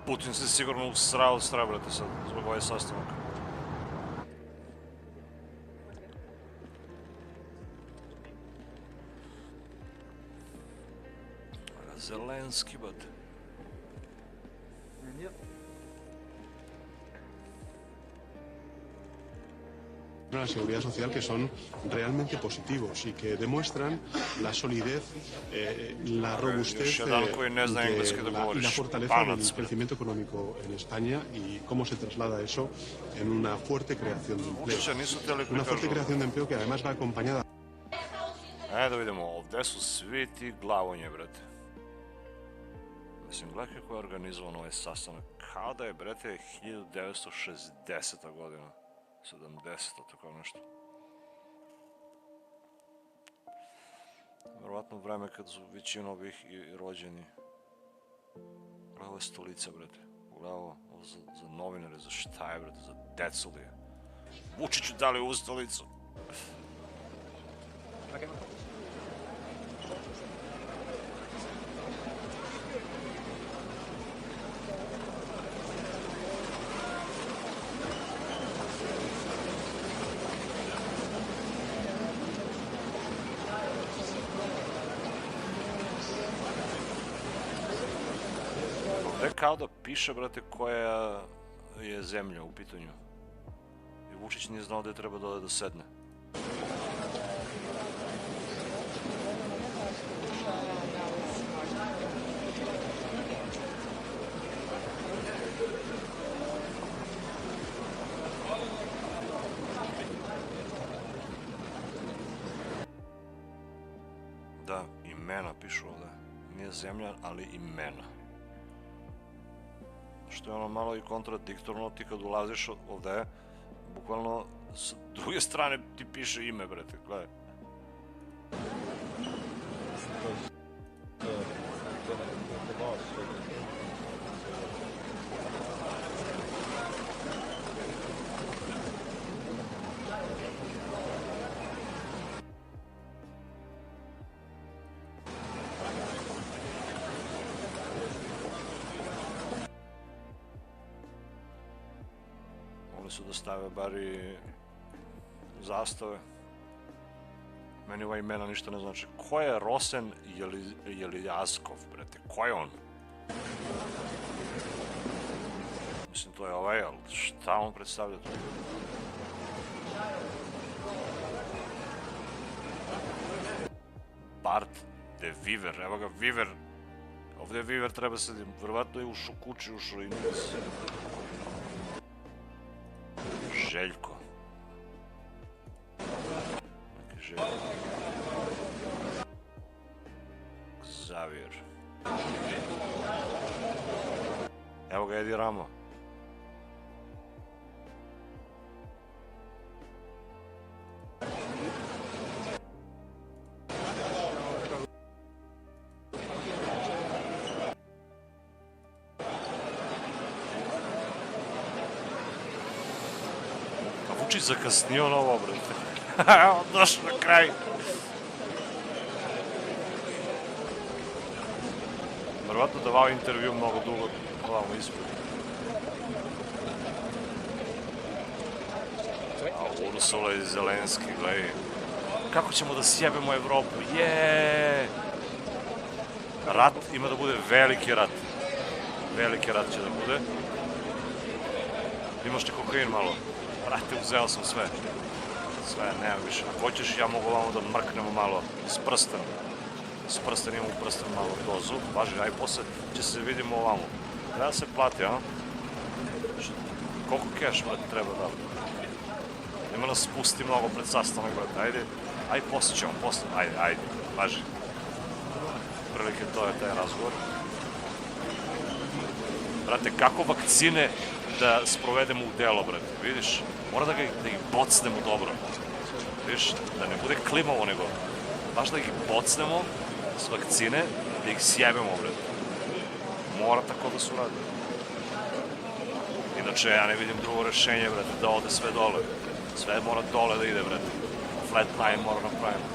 Putin se sigurno usrao brate, sad, zbog ovaj sastanak. Zelenski, brate. La seguridad social que son realmente positivos y que demuestran la solidez, la robustez y la fortaleza del crecimiento económico en España y cómo se traslada eso en una fuerte creación de empleo. Una fuerte creación de empleo que además va acompañada. Da vidimo, ovdje su svi ti glavonje, brate. Mislim, gledaj kako je organizovan ovaj sastanak. Kao da je, brate, 1960. godina. 70, tako nešto. Vjerovatno vreme kad su većina ovih i rođeni. Gledaj, ovo je stolica, brate. Gledaj ovo za novinare, za šta je, brate, za decu li je. Vučiću dali u stolicu. Kao da piše, brate, koja je zemlja u pitanju. I Vučić nije znao da je treba da sedne. Da, imena pišu ovde. Nije zemlja, ali imena. Što je ono malo i kontradiktorno, ti kad ulaziš ovde, bukvalno s druge strane ti piše ime, brate, gledaj. Su da stave bar i zastave. Meni ova imena ništa ne znači. Ko je Rosen Jeljaskov, brate? Ko je on? Mislim, to je ovaj, ali šta on predstavlja tu? Bart de Viver, evo ga, Viver. Ovdje Viver treba sedim, verovatno je u kući ušao i nis. Željko. Neki Željko. Xavier. Evo ga Edi Ramo. Vučić zakasnio na ovo, brate. Evo, došao na kraj. Verovatno davao intervju mnogo dugo ovamo ispred. A Ursula i Zelenski, gledaj. Kako ćemo da sjebemo Evropu? Rat ima da bude veliki rat. Veliki rat će da bude. Imaš ti kokain malo? Brate, uzeo sam sve. Sve, nemam više. Ako hoćeš, ja mogu ovamo da mrknemo malo s prstem. S prstem imam u prstem malo dozu. Važi, aj posle će se vidimo ovamo. Treba se plati, a? Koliko keš, brate, treba da? Nema nas spusti mnogo pred sastanak, brate, ajde. Ajde, posle ćemo, posle. Ajde, važi. Prilike, to je taj razgovor. Brate, kako vakcine da sprovedemo u delo, brate, vidiš? Mora da ih bocnemo dobro. Vidiš, da ne bude klimavo, nego baš da ih bocnemo s vakcine, da ih sjebemo, brate. Mora tako da se uradi. Inače, ja ne vidim drugo rešenje, brate, da ode sve dole. Sve mora dole da ide, brate. Flatline mora napraviti.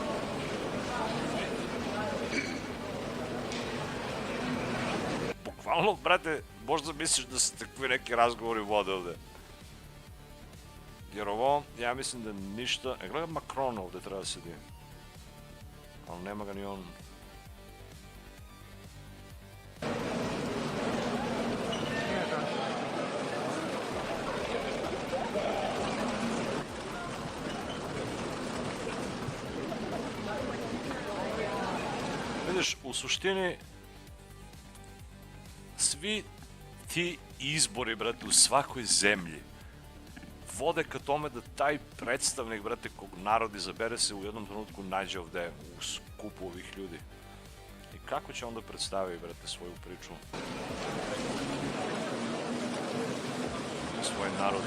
Bukvalno, brate, možda misliš da se takvi neki razgovori vode ovde. Jer ovo, ja mislim da ništa... Gledaj Macron ovde treba da sedi. Ali nema ga ni on. Vidiš, u suštini svi ti izbori, brate, u svakoj zemlji vode ka tome da taj predstavnik, brate, kog narod izabere se u jednom trenutku nađe ovde u skupu ovih ljudi. I kako će onda predstaviti, brate, svoju priču? Svoj narod.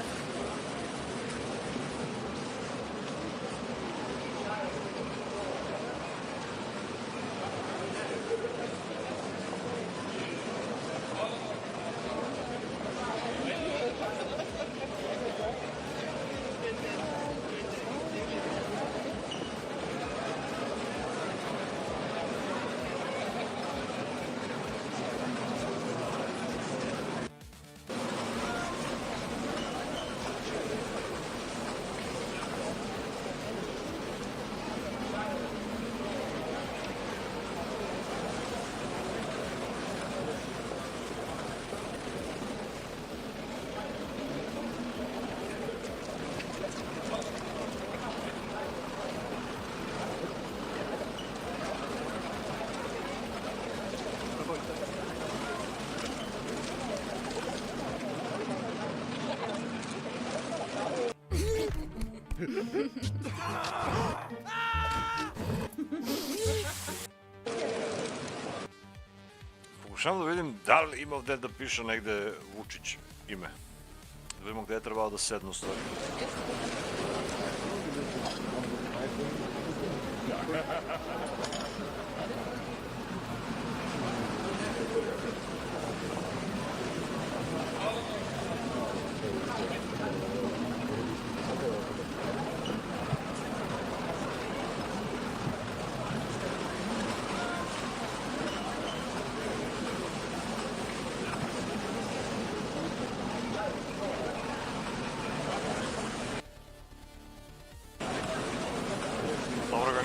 Pokušavam da vidim da li ima ovde da piše negde Vučić ime. Da vidimo gde je trebao da sednu stvari.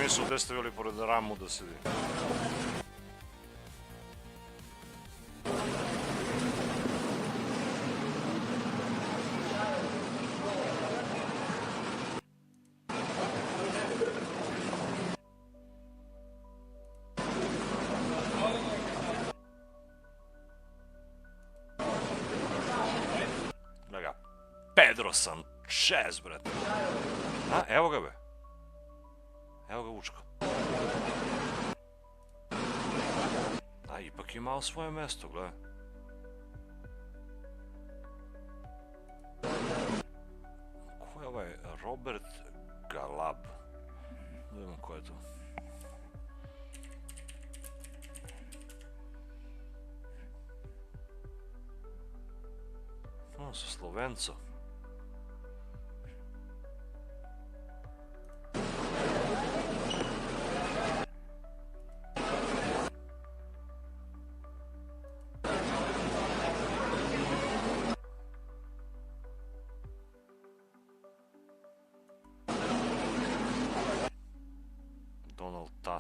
Nisu ovde stavili pored ramu da sedi. Gleda ga, Pedro Sanchez, brate. A, evo ga, be. Evo ga Vučko. A, ipak je imao svoje mesto, gledaj. Ko je ovaj? Robert Galab. Ne znam ko je to. Sa Slovenco.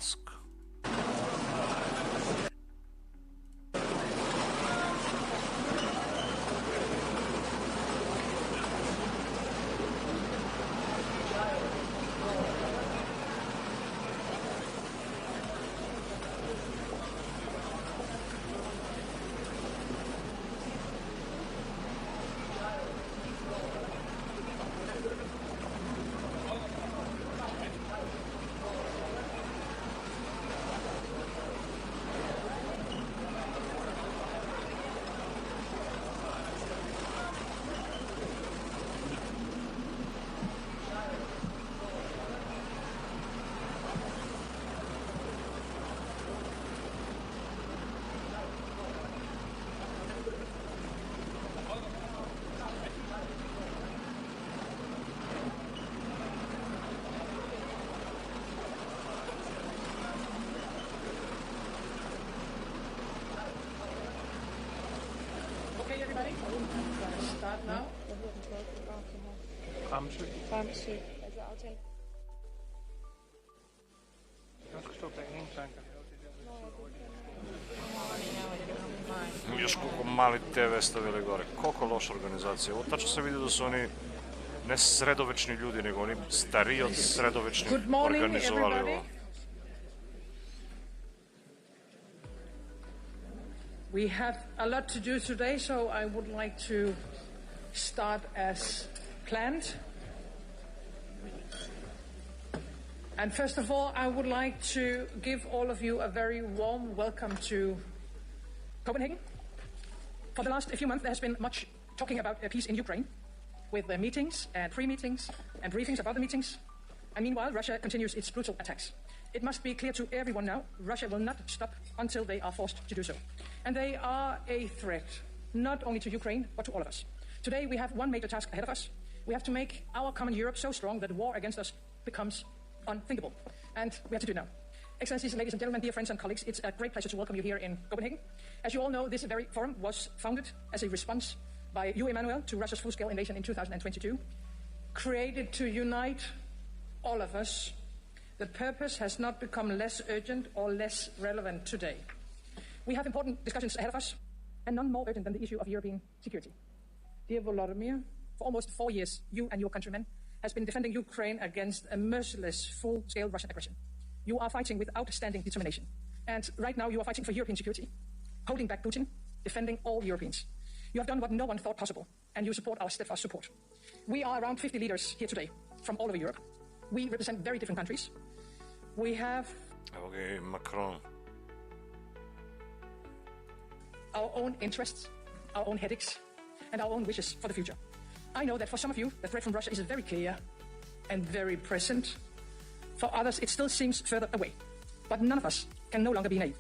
Musk. Start now. Fremsøg. Altså aftale. Još koliko mali TV stavili gore. Koliko loša organizacija. Ovo tačno se vidi da su oni ne sredovečni ljudi, nego oni stariji od sredovečnih organizovali ovo. We have a lot to do today, so I would like to start as planned. And first of all, I would like to give all of you a very warm welcome to Copenhagen. For the last few months, there has been much talking about peace in Ukraine, with meetings and pre-meetings and briefings about the meetings. And meanwhile, Russia continues its brutal attacks. It must be clear to everyone now, Russia will not stop until they are forced to do so. And they are a threat, not only to Ukraine, but to all of us. Today we have one major task ahead of us. We have to make our common Europe so strong that war against us becomes unthinkable. And we have to do it now. Excellencies, ladies and gentlemen, dear friends and colleagues, it's a great pleasure to welcome you here in Copenhagen. As you all know, this very forum was founded as a response by you, Emmanuel, to Russia's full-scale invasion in 2022, created to unite all of us. The purpose has not become less urgent or less relevant today. We have important discussions ahead of us, and none more urgent than the issue of European security. Dear Volodymyr, for almost 4 years, you and your countrymen has been defending Ukraine against a merciless, full-scale Russian aggression. You are fighting with outstanding determination. And right now you are fighting for European security, holding back Putin, defending all Europeans. You have done what no one thought possible, and you support our steadfast support. We are around 50 leaders here today from all over Europe. We represent very different countries. We have Macron. Our own interests, our own headaches, and our own wishes for the future. I know that for some of you, the threat from Russia is very clear and very present. For others, it still seems further away. But none of us can no longer be naive.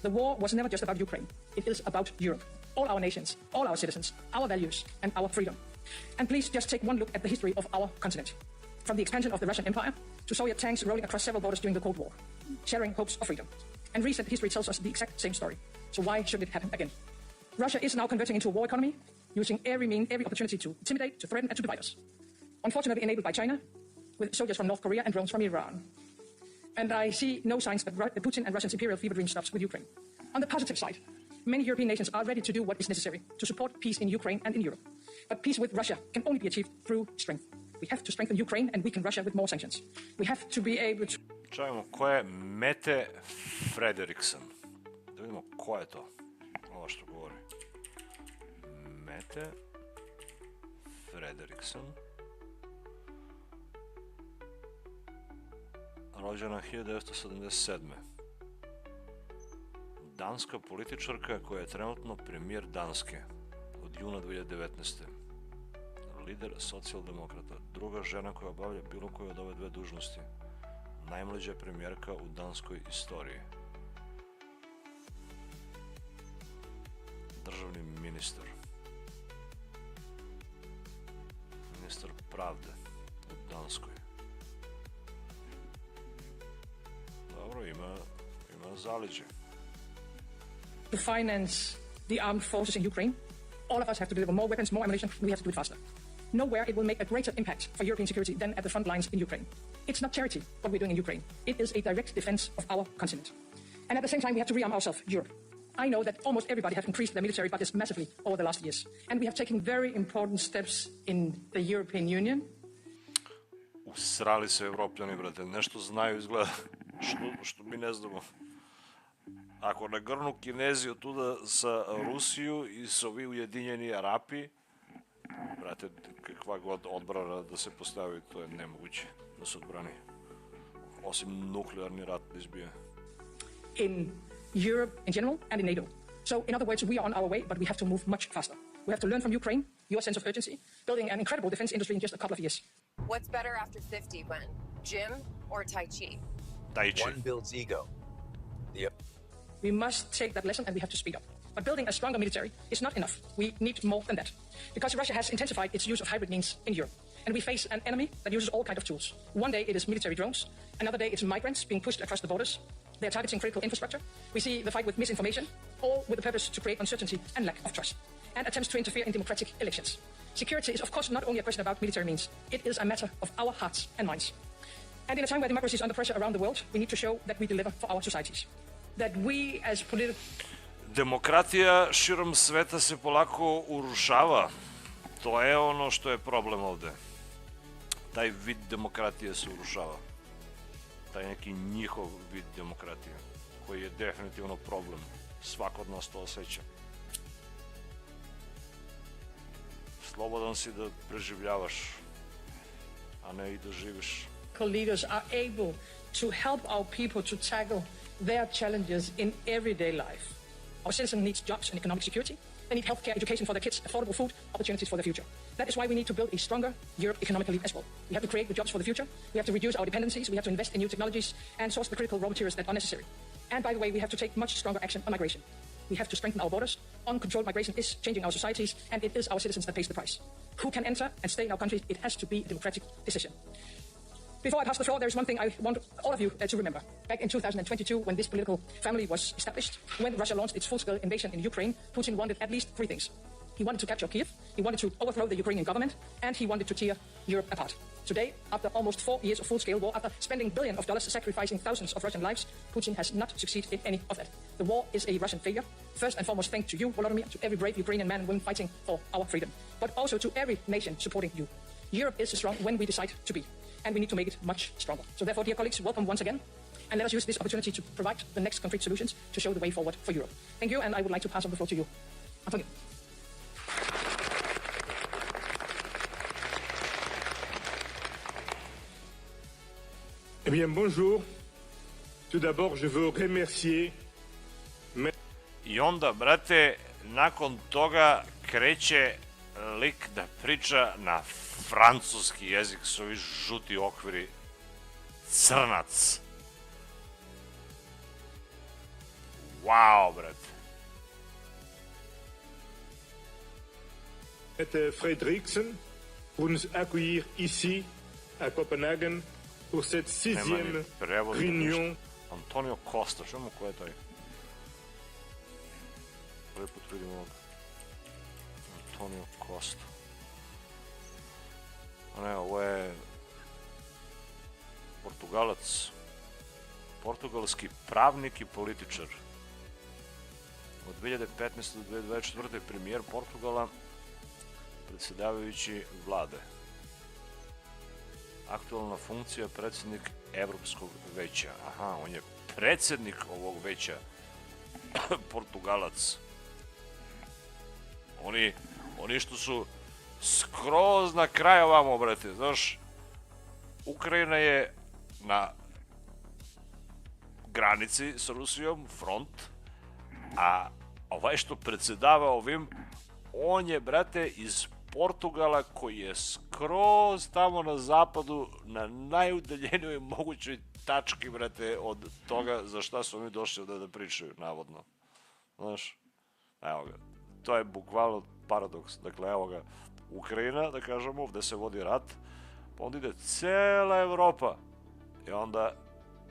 The war was never just about Ukraine. It is about Europe, all our nations, all our citizens, our values, and our freedom. And please just take one look at the history of our continent. From the expansion of the Russian Empire to Soviet tanks rolling across several borders during the Cold War, sharing hopes of freedom. And recent history tells us the exact same story. So why should it happen again? Russia is now converting into a war economy, using every opportunity to intimidate, to threaten, and to divide us. Unfortunately enabled by China, with soldiers from North Korea and drones from Iran. And I see no signs that Putin and Russia's imperial fever dream stops with Ukraine. On the positive side, many European nations are ready to do what is necessary to support peace in Ukraine and in Europe. But peace with Russia can only be achieved through strength. We have to strengthen Ukraine and weaken Russia with more sanctions. We have to be able to... Čujemo, ko je Mette Frederiksen? Da vidimo ko je to. Ovo što govori. Mette Frederiksen. Rođena 1977. Danska političarka koja je trenutno premijer Danske od juna 2019. Lider socijaldemokrata, druga žena koja obavlja bilo koju od ove dve dužnosti, najmlađa premijerka u danskoj istoriji. Državni ministar. Ministar pravde u Danskoj. Dobro, ima zaliđe. To finance the armed forces in Ukraine, all of us have to deliver more weapons, more ammunition, and we have to do it faster. Nowhere it will make a greater impact for European security than at the front lines in Ukraine. It's not charity, what we're doing in Ukraine. It is a direct defense of our continent. And at the same time, we have to rearm ourselves, Europe. I know that almost everybody have increased their military budgets massively over the last years. And we have taken very important steps in the European Union. Usrali se Evropljani, brate. Nešto znaju izgleda što mi ne znamo. Ako nagrnu Kinezi od tuda sa Rusiju i sa ovi Ujedinjeni Arapi, brate, kakva god odbrana da se postavi, to je nemoguće da se odbrani. Osim nuklearni rat da izbije. In Europe in general and in NATO. So, in other words, we are on our way, but we have to move much faster. We have to learn from Ukraine, your sense of urgency, building an incredible defense industry in just a couple of years. What's better after 50 when? Gym or Tai Chi? Tai Chi. One builds ego. Yep. We must take that lesson and we have to speed up. But building a stronger military is not enough. We need more than that. Because Russia has intensified its use of hybrid means in Europe. And we face an enemy that uses all kinds of tools. One day it is military drones. Another day it's migrants being pushed across the borders. They're targeting critical infrastructure. We see the fight with misinformation, all with the purpose to create uncertainty and lack of trust. And attempts to interfere in democratic elections. Security is, of course, not only a question about military means. It is a matter of our hearts and minds. And in a time where democracy is under pressure around the world, we need to show that we deliver for our societies. That we as political... Demokratija širom sveta se polako urušava. To je ono što je problem ovde. Taj vid demokratije se urušava. Taj neki njihov vid demokratije, koji je definitivno problem. Svako od nas to osjeća. Slobodan si da preživljavaš, a ne i da živiš. Leaders are able to help our people to tackle their challenges in everyday life. Our citizens need jobs and economic security. They need healthcare, education for their kids, affordable food, opportunities for the future. That is why we need to build a stronger Europe economically as well. We have to create the jobs for the future. We have to reduce our dependencies. We have to invest in new technologies and source the critical raw materials that are necessary. And by the way, we have to take much stronger action on migration. We have to strengthen our borders. Uncontrolled migration is changing our societies, and it is our citizens that pays the price. Who can enter and stay in our countries? It has to be a democratic decision. Before I pass the floor, there is one thing I want all of you to remember. Back in 2022, when this political family was established, when Russia launched its full-scale invasion in Ukraine, Putin wanted at least three things. He wanted to capture Kiev, he wanted to overthrow the Ukrainian government, and he wanted to tear Europe apart. Today, after almost 4 years of full-scale war, after spending billions of dollars sacrificing thousands of Russian lives, Putin has not succeeded in any of that. The war is a Russian failure. First and foremost, thanks to you, Volodymyr, to every brave Ukrainian man and woman fighting for our freedom, but also to every nation supporting you. Europe is strong when we decide to be, and we need to make it much stronger. So therefore, dear colleagues, welcome once again, and let us use this opportunity to provide the next concrete solutions to show the way forward for Europe. Thank you, and I would like to pass on the floor to you. Antonio. Eh bien, bonjour. Tout d'abord, je veux remercier... I onda, brate, nakon toga kreće lik da priča na francuski jezik, su ovi žuti okviri, crnac. Wow, brate. Frederiksen pour nous accueillir ici, à Copenhagen, pour cette 6e réunion. Antonio Costa, čemu ko je taj? Prvi put vidim ovog. Antonio Costa. A ne, ovo je Portugalac. Portugalski pravnik i političar. Od 2015. do 2024. premijer Portugala, predsjedavajući vlade. Aktualna funkcija predsjednik Evropskog veća. Aha, on je predsjednik ovog veća. Portugalac. Oni što su skroz na kraju ovamo, brate. Znaš, Ukrajina je na granici sa Rusijom, front, a ovaj što predsjedava ovim, on je, brate, iz Portugala, koji je skroz tamo na zapadu, na najudaljenijoj mogućoj tački, brate, od toga za šta su oni došli ovdje da pričaju, navodno. Znaš, evo ga, to je bukvalno paradoks. Dakle, evo ga, Ukrajina, da kažemo, gde se vodi rat, pa onda ide cela Evropa. I onda,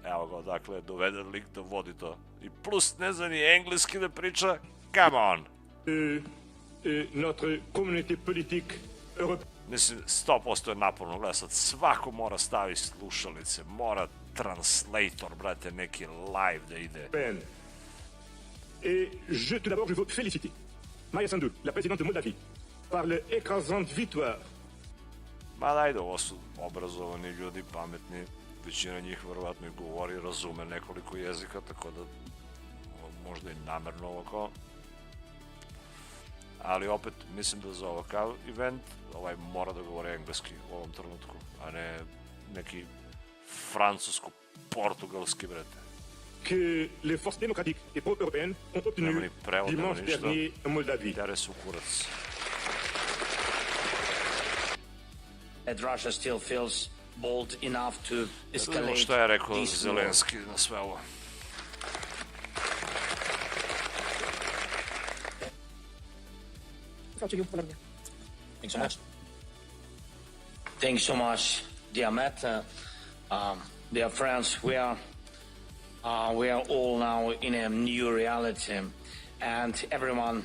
evo ga, odakle je doveden lik da vodi to. I plus ne zna ni engleski da priča, come on. mislim, 100% je naporno gledati, svako mora staviti slušalice, mora translator, brate, neki live da ide. Et tout d'abord, je veux féliciter Maia Sandu, la présidente de Moldavie, par l'écrasante victoire. Ma dajde, ovo su obrazovani ljudi, pametni, većina njih verovatno i govori, razume nekoliko jezika, tako da možda i namerno ovo kao. Ali opet, mislim da za ovakav event, ovaj mora da govori engleski u ovom trenutku, a ne neki francusko-portugalski, brate. Que les forces démocratiques et pro-européennes ont obtenu dimanche dernier en Moldavie. That Russia still feels bold enough to escalate šta je rekao Zelenski na sve ovo. Thanks so much. Thanks so much, dear Matt. Dear friends, we are all now in a new reality, and everyone,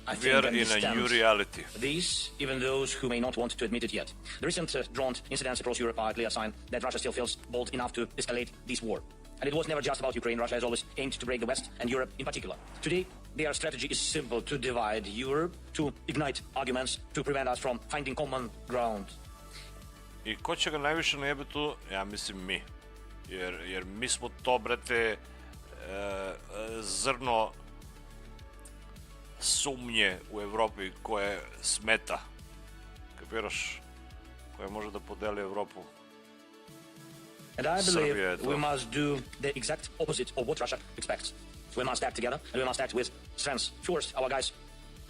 I think, understands in a new reality. This, even those who may not want to admit it yet. The recent drone incidents across Europe are a clear sign that Russia still feels bold enough to escalate this war. And it was never just about Ukraine. Russia has always aimed to break the West and Europe in particular. Today, their strategy is simple: to divide Europe, to ignite arguments, to prevent us from finding common ground. I ko će ga najviše najebe tu? Ja mislim mi. Jer mi smo to, brate, zrno sumnje u Evropi koje smeta. Kapiraš? Koje može da podeli Evropu. And I believe we must do the exact opposite of what Russia expects. We must act together, and we must act with strength. First, our guys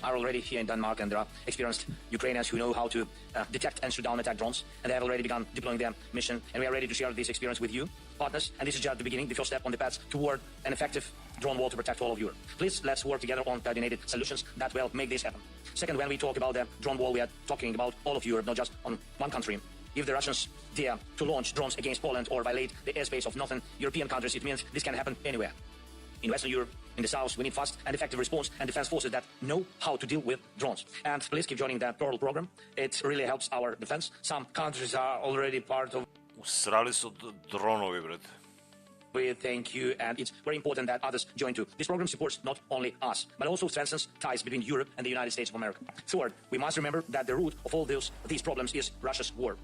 are already here in Denmark, and there are experienced Ukrainians who know how to detect and shoot down attack drones, and they have already begun deploying their mission, and we are ready to share this experience with you, partners, and this is just the beginning, the first step on the path toward an effective drone wall to protect all of Europe. Please, let's work together on coordinated solutions that will make this happen. Second, when we talk about the drone wall, we are talking about all of Europe, not just on one country. If the Russians dare to launch drones against Poland or violate the airspace of northern European countries, it means this can happen anywhere. In Western Europe, in the South, we need fast and effective response and defense forces that know how to deal with drones. And please keep joining the Pearl program. It really helps our defense. Some countries are already part of... Usrali su dronovi, brate. We thank you, and it's very important that others join too. This program supports not only us, but also strengthens ties between Europe and the United States of America. Third, we must remember that the root of all these problems is Russia's war.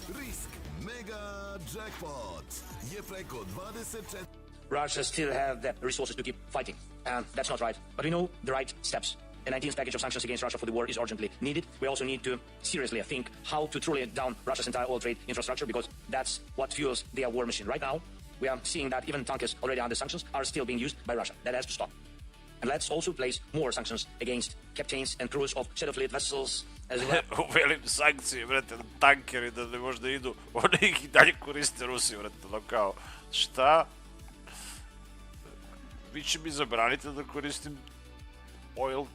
Risk Mega Jackpot. Je preko 24... Russia still have the resources to keep fighting, and that's not right. But we know the right steps. The 19th package of sanctions against Russia for the war is urgently needed. We also need to seriously think how to truly down Russia's entire oil trade infrastructure, because that's what fuels their war machine. Right now, we are seeing that even tankers already under sanctions are still being used by Russia. That has to stop. And let's also place more sanctions against captains and crews of shadow fleet vessels as well. Uvelim sankcije, brate, tankeri da ne možda idu, oni ih i dalje koriste Rusi, brate, no kao, šta? Vi će mi zabraniti da koristim oil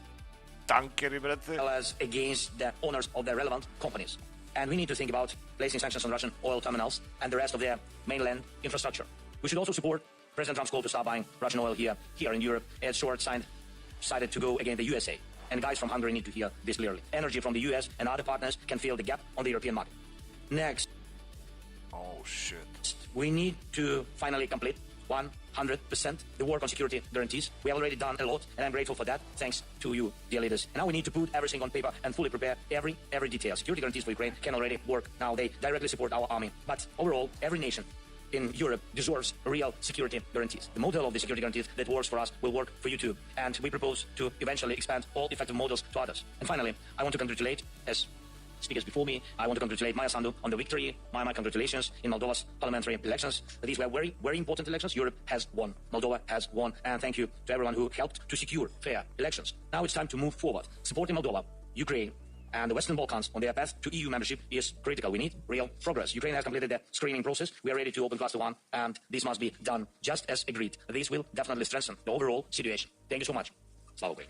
tankeri, brate? As against the owners of the relevant companies. And we need to think about placing sanctions on Russian oil terminals and the rest of their mainland infrastructure. We should also support President Trump's call to start buying Russian oil here in Europe. As short-sighted to go against the USA. And guys from Hungary need to hear this clearly. Energy from the US and other partners can fill the gap on the European market. Next. Oh, shit. We need to finally complete 100% the work on security guarantees. We have already done a lot, and I'm grateful for that, thanks to you, dear leaders. And now we need to put everything on paper and fully prepare every detail. Security guarantees for Ukraine can already work now. They directly support our army. But overall, every nation in Europe deserves real security guarantees. The model of the security guarantees that works for us will work for you too. And we propose to eventually expand all effective models to others. And finally, I want to congratulate, as speakers before me, I want to congratulate Maia Sandu on the victory. My congratulations in Moldova's parliamentary elections. These were very, very important elections. Europe has won. Moldova has won. And thank you to everyone who helped to secure fair elections. Now it's time to move forward. Supporting Moldova, Ukraine, and the Western Balkans on their path to EU membership is critical. We need real progress. Ukraine has completed the screening process. We are ready to open Cluster 1, and this must be done just as agreed. This will definitely strengthen the overall situation. Thank you so much. Slava Ukraine.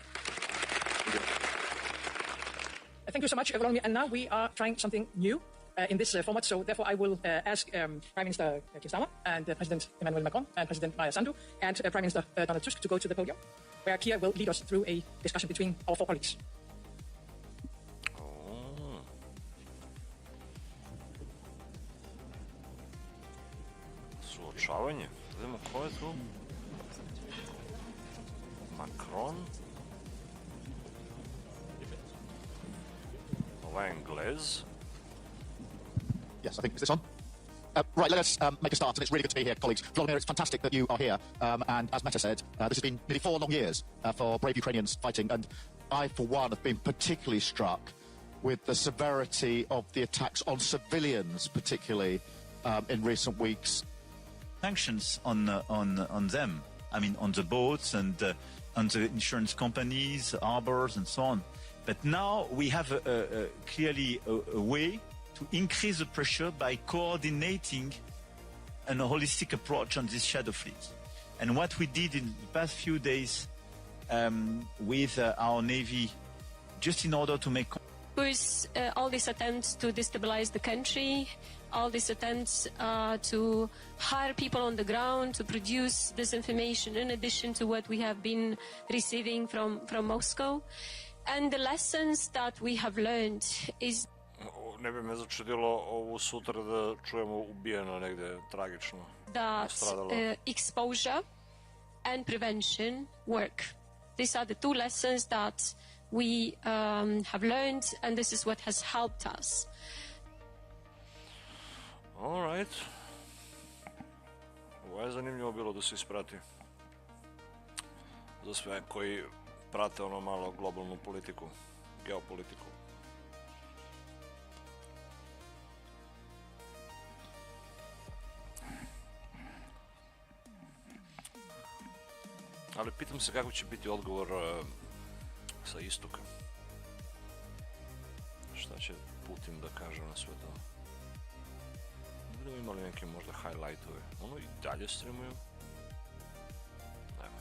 Thank you so much, Volodymyr. And now we are trying something new in this format. So therefore, I will ask Prime Minister Keir Starmer and President Emmanuel Macron and President Maia Sandu and Prime Minister Donald Tusk to go to the podium, where Keir will lead us through a discussion between our four colleagues. oglašavanje. Vidimo ko je tu. Macron. Ovaj Englez. Yes, I think, is this on? Right, let us make a start, and it's really good to be here, colleagues. Vladimir, it's fantastic that you are here, and as Meta said, this has been nearly 4 long years for brave Ukrainians fighting, and I, for one, have been particularly struck with the severity of the attacks on civilians, particularly in recent weeks. Sanctions on them, I mean, on the boats and on the insurance companies, harbors, and so on. But now we have clearly a way to increase the pressure by coordinating a holistic approach on this shadow fleet. And what we did in the past few days with our Navy, just in order to make... With all these attempts to destabilize the country, all these attempts to hire people on the ground to produce disinformation in addition to what we have been receiving from Moscow. And the lessons that we have learned is... Ne bi me začudilo ovu sutra da čujemo ubijeno negde tragično. That exposure and prevention work. These are the 2 lessons that we have learned, and this is what has helped us. All right. Ovo je zanimljivo bilo da se isprati. Za sve koji prate ono malo globalnu politiku, geopolitiku. Ali pitam se kako će biti odgovor sa istoka. Šta će Putin da kaže na sve to? Budemo imali neke možda highlightove. Ono i dalje streamuju. Evo.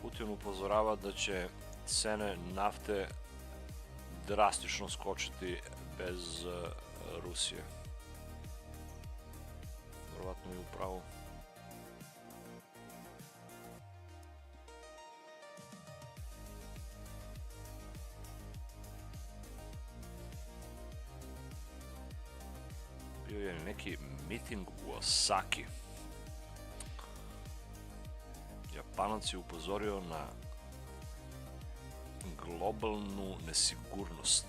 Putin upozorava da će cene nafte drastično skočiti bez Rusije. Vjerovatno je upravo. Bio je neki miting u Osaki. Japanac je upozorio na globalnu nesigurnost.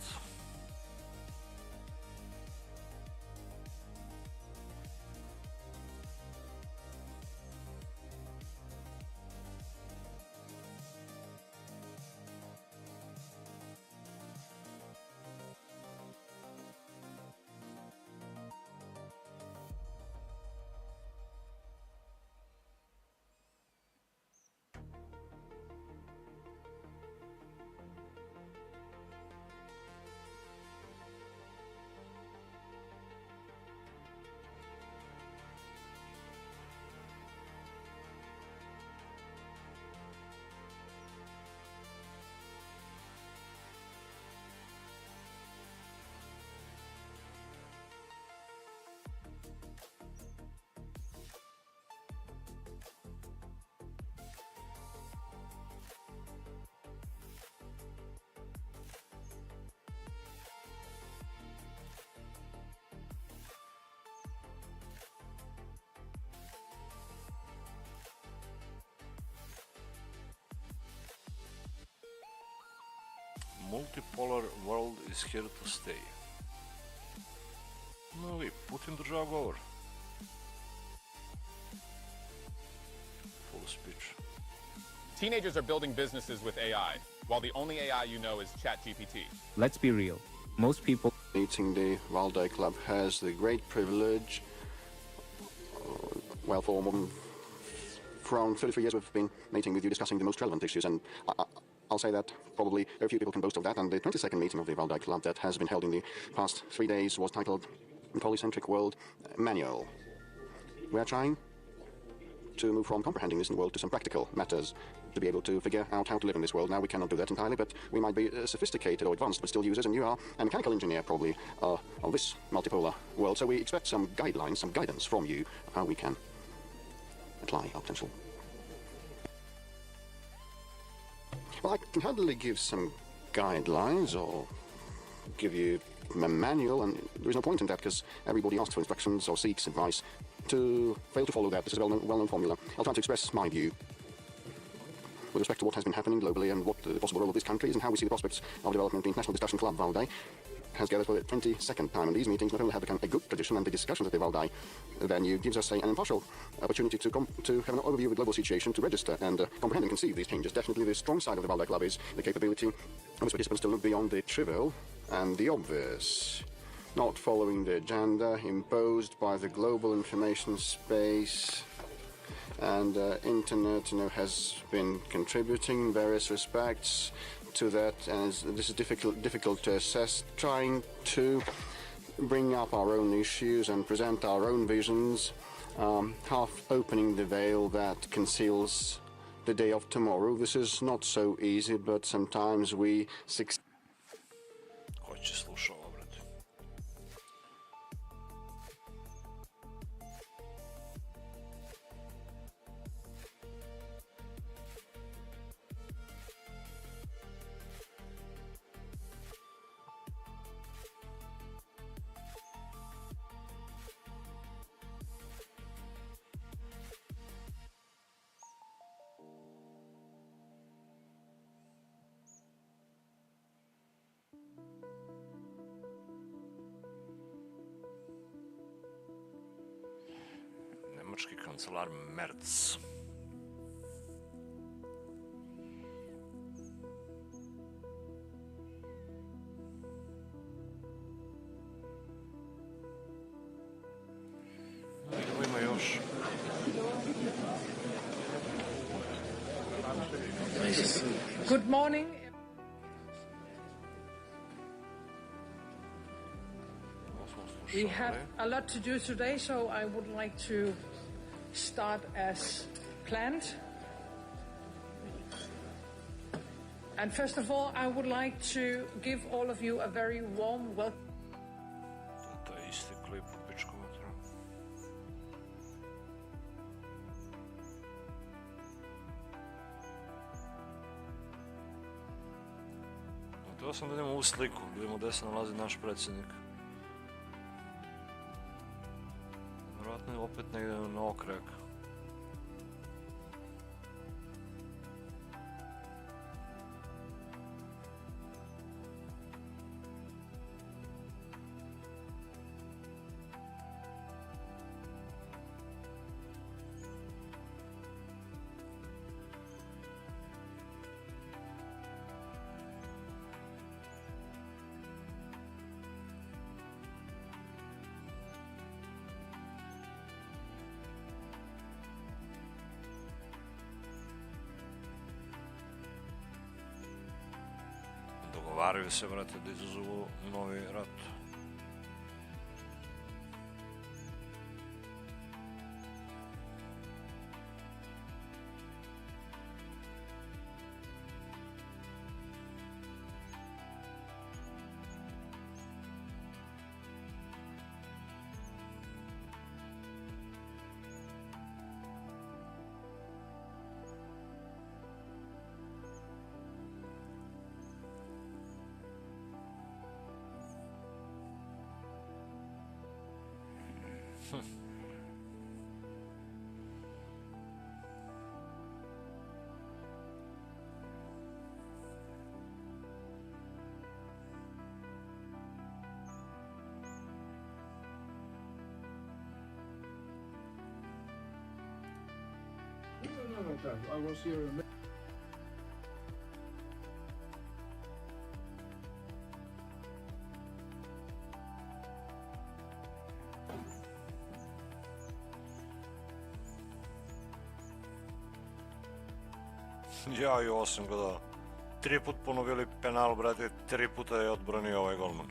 Multipolar world is here to stay. No i Putin država govor. Full speech. Teenagers are building businesses with AI, while the only AI you know is ChatGPT. Let's be real. Most people meeting the Valdai Club has the great privilege, well, for more than around 33 years we've been meeting with you discussing the most relevant issues, and I'll say that probably very few people can boast of that, and the 22nd meeting of the Valdai Club that has been held in the past 3 days was titled Polycentric World Manual. We are trying to move from comprehending this world to some practical matters, to be able to figure out how to live in this world. Now we cannot do that entirely, but we might be sophisticated or advanced, but still users, and you are a mechanical engineer probably of this multipolar world, so we expect some guidelines, some guidance from you of how we can apply our potential. Well, I can hardly give some guidelines or give you a manual, and there is no point in that because everybody asks for instructions or seeks advice. To fail to follow that, this is a well-known formula. I'll try to express my view with respect to what has been happening globally and what the possible role of this country is and how we see the prospects of development. The International Discussion Club, Valdai, has gathered for the 22nd time, and these meetings not only have become a good tradition, and the discussions at the Valdai venue gives us an impartial opportunity to have an overview of the global situation, to register and comprehend and conceive these changes. Definitely the strong side of the Valdai Club is the capability of its participants to look beyond the trivial and the obvious, not following the agenda imposed by the global information space. And internet, has been contributing in various respects to that, and this is difficult to assess. Trying to bring up our own issues and present our own visions, half opening the veil that conceals the day of tomorrow. This is not so easy, but sometimes we succeed. Nemački kancelar Merz. Ima još. Good morning. We have a lot to do today, so I would like to start as planned. And first of all, I would like to give all of you a very warm welcome. Htio sam da idemo u sliku, da vidimo gdje se nalazi naš predsjednik. Vjerojatno je opet negdje na okrek. Dogovaraju se, brate, da izazovu novi rat. No, I was here. Ja i ovo sam gledao. 3 put ponovili penal, brate, 3 puta je odbranio ovaj golman.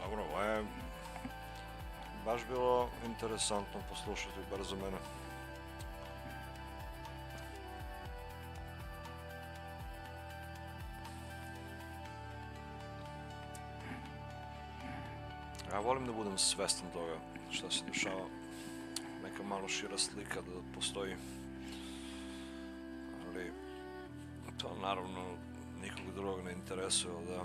Dobro, ovo je baš bilo interesantno poslušati, bar za mene. Ja volim da budem svestan toga šta se dešava, neka malo šira slika da postoji, ali to naravno nikog drugog ne interesuje, da.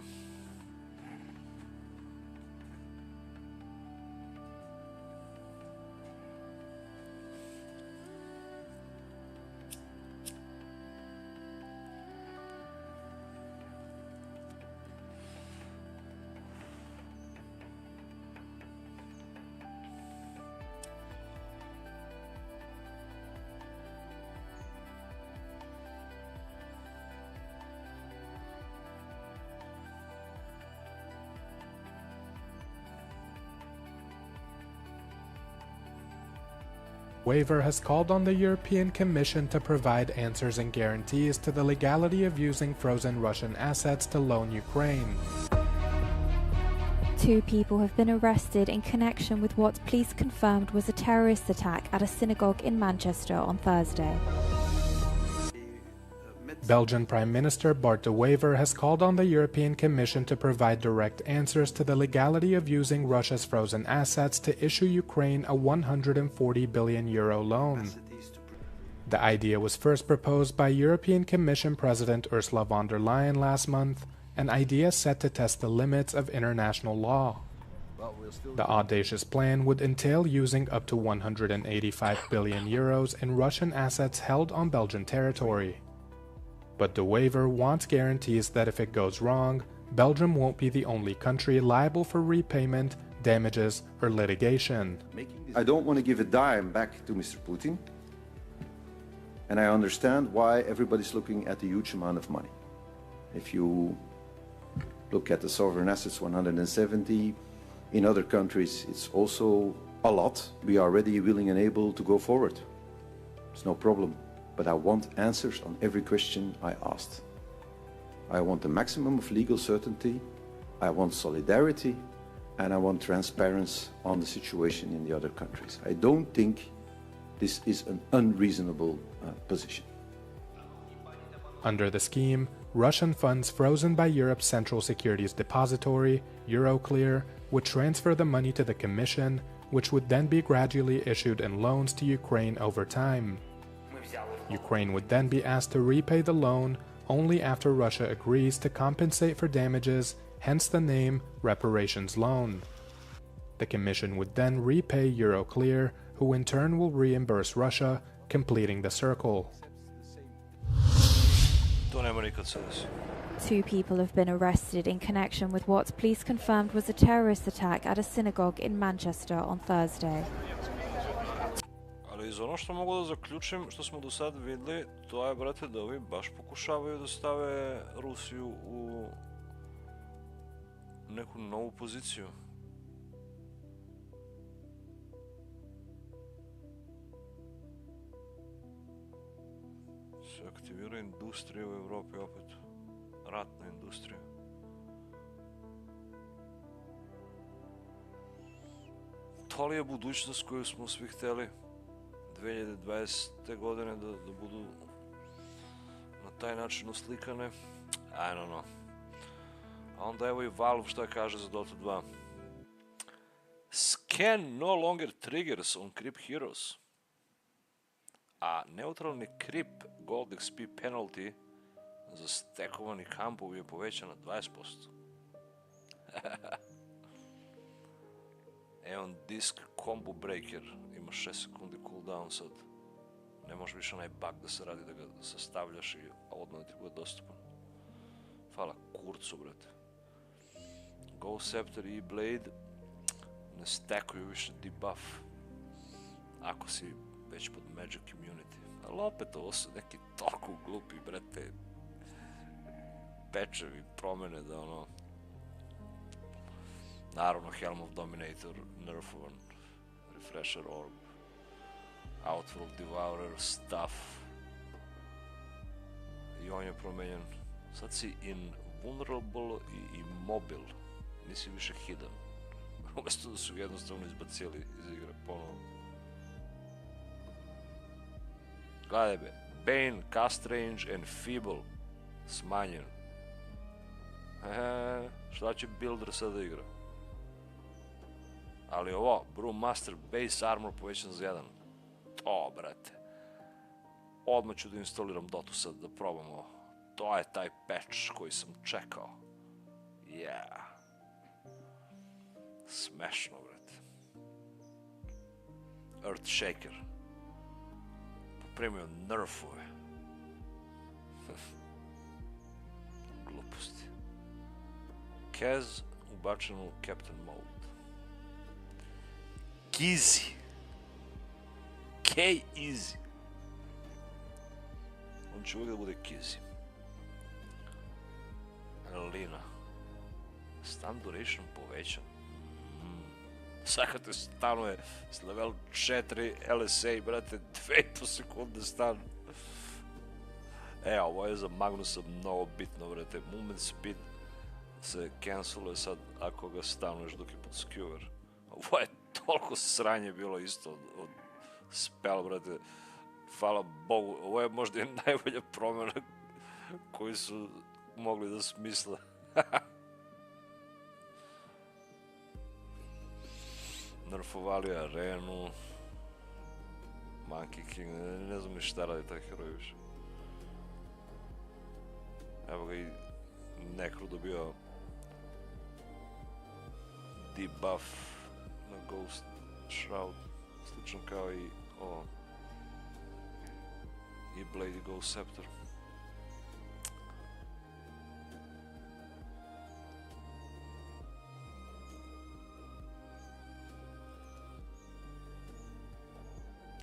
Waiver has called on the European Commission to provide answers and guarantees to the legality of using frozen Russian assets to loan Ukraine. 2 people have been arrested in connection with what police confirmed was a terrorist attack at a synagogue in Manchester on Thursday. Belgian Prime Minister Bart De Wever has called on the European Commission to provide direct answers to the legality of using Russia's frozen assets to issue Ukraine a €140 billion loan. The idea was first proposed by European Commission President Ursula von der Leyen last month, an idea set to test the limits of international law. The audacious plan would entail using up to €185 billion in Russian assets held on Belgian territory. But De Wever wants guarantees that if it goes wrong, Belgium won't be the only country liable for repayment, damages, or litigation. I don't want to give a dime back to Mr. Putin, and I understand why everybody's looking at the huge amount of money. If you look at the sovereign assets, 170, in other countries it's also a lot. We are ready, willing and able to go forward. It's no problem. But I want answers on every question I asked. I want the maximum of legal certainty, I want solidarity, and I want transparency on the situation in the other countries. I don't think this is an unreasonable position. Under the scheme, Russian funds frozen by Europe's Central Securities Depository, Euroclear, would transfer the money to the Commission, which would then be gradually issued in loans to Ukraine over time. Ukraine would then be asked to repay the loan only after Russia agrees to compensate for damages, hence the name reparations loan. The Commission would then repay Euroclear, who in turn will reimburse Russia, completing the circle. 2 people have been arrested in connection with what police confirmed was a terrorist attack at a synagogue in Manchester on Thursday. Ali iz ono što mogu da zaključim, što smo do sad videli, to je, brate, da ovi baš pokušavaju da stave Rusiju u neku novu poziciju. Se aktivira industrija u Evropi opet. Ratna industrija. To li je budućnost koju smo svi hteli 2020. godine da budu na taj način uslikane? I don't know. A onda evo i Valve šta kaže za Dota 2. Scan no longer triggers on creep heroes. A neutralni creep gold XP penalty za stekovani kampovi je povećan na 20%. Evo disk combo breaker, ima 6 sekundi cooldown sad. Ne može više onaj bug da se radi da ga sastavljaš i odmah ti bude dostupan. Hvala kurcu, brate. Go Scepter i Blade ne stackuju više debuff ako si već pod Magic Immunity. Ali opet ovo su neki toliko glupi, brate, pečevi, promene da ono... Naravno, Helm of Dominator, nerfovan, Refresher Orb, Outworld Devourer, Stuff. I on je promenjen, Sad si invulnerable i immobil. Nisi više hidden. Umesto da su jednostavno izbacili iz igre ponovo. Gledaj be. Bane, cast range and feeble. Smanjen. Šta će Builder sad da igra? Ali ovo, Brewmaster base armor povećan za 1. To, brate. Odmah ću da instaliram Dotu sad da probamo. To je taj patch koji sam čekao. Yeah. Smešno, brate. Earthshaker. Popremio nerfove. Gluposti. Kaz ubačen u Captain Mode. Kizzy. K-Easy. On će uvijek da bude Kizzy. Lina. Stun duration povećan. Sad kad te stanuje s level 4 LSA, brate, 2,5 sekunde stan. Ovo je za Magnusa mnogo bitno, brate. Movement speed se canceluje sad ako ga stanuješ dok je pod skewer. Ovo je toliko sranje bilo isto od spell, brate. Hvala Bogu, ovo je možda i najbolja promjena koju su mogli da smisle. Nerfovali arenu. Monkey King, ne znam ni šta radi taj heroj više. Evo ga i Nekro dobio debuff na Ghost Shroud, slično kao i ovo. I Blade i Ghost Scepter.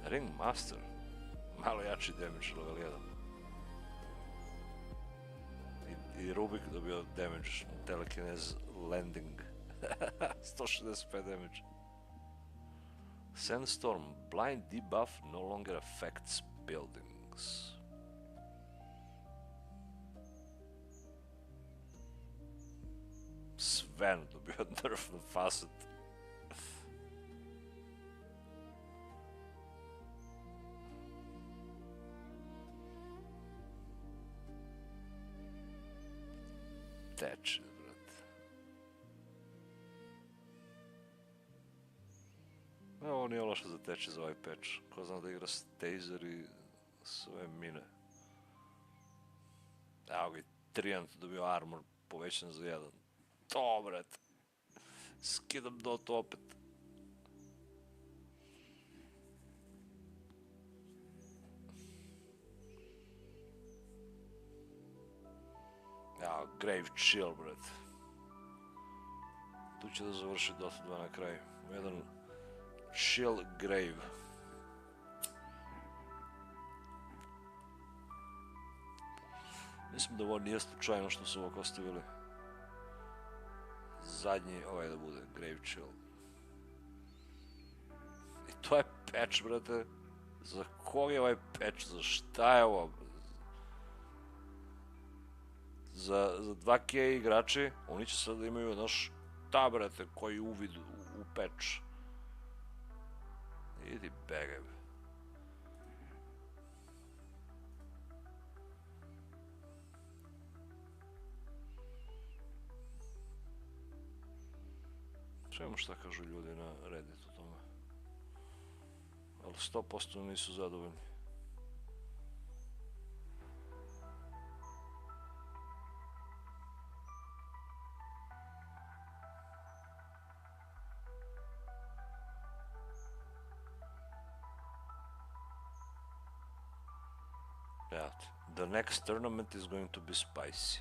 Ringmaster, malo jači damage level 1. I Rubik dobio damage, telekinez landing. 165 damage. Sandstorm, blind debuff no longer affects buildings. Sven dobio nerf na facet. Teče, brate. Ovo nije loše za teče za ovaj patch. Ko zna da igra Stazer i sve mine. Evo ga i Triant dobio armor povećan za 1. To, brate. Skidam Dotu opet. Evo, Grave Chill, brate. Tu će da završi Dota 2 na kraju. Jedan Chill Grave. Mislim da ovo nije slučajno što su ovako ostavili. Zadnji ovaj da bude Grave Chill. I to je patch, brate. Za kog je ovaj patch? Za šta je ovo? Za 2K igrači, oni će sad da imaju naš ta, brate, koji uvid u patch. Idi begaj. Čujemo šta kažu ljudi na Redditu tome. Ali 100% nisu zadovoljni. The next tournament is going to be spicy.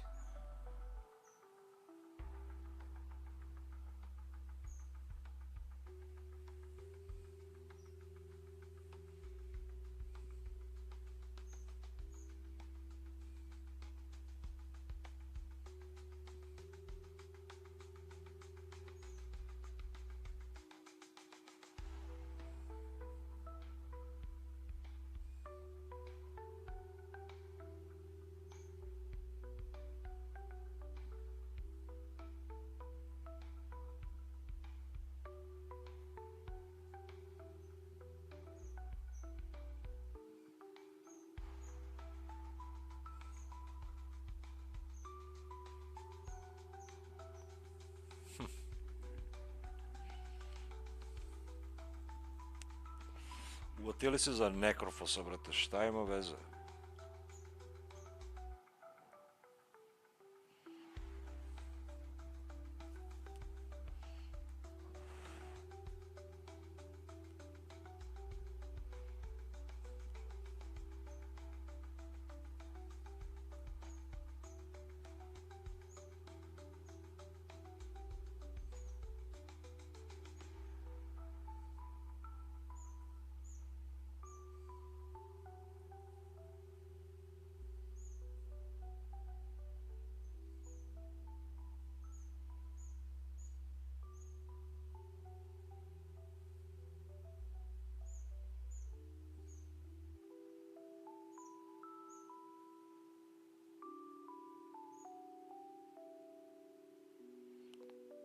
Uhvatili se za nekrofosa, brate, šta ima veze?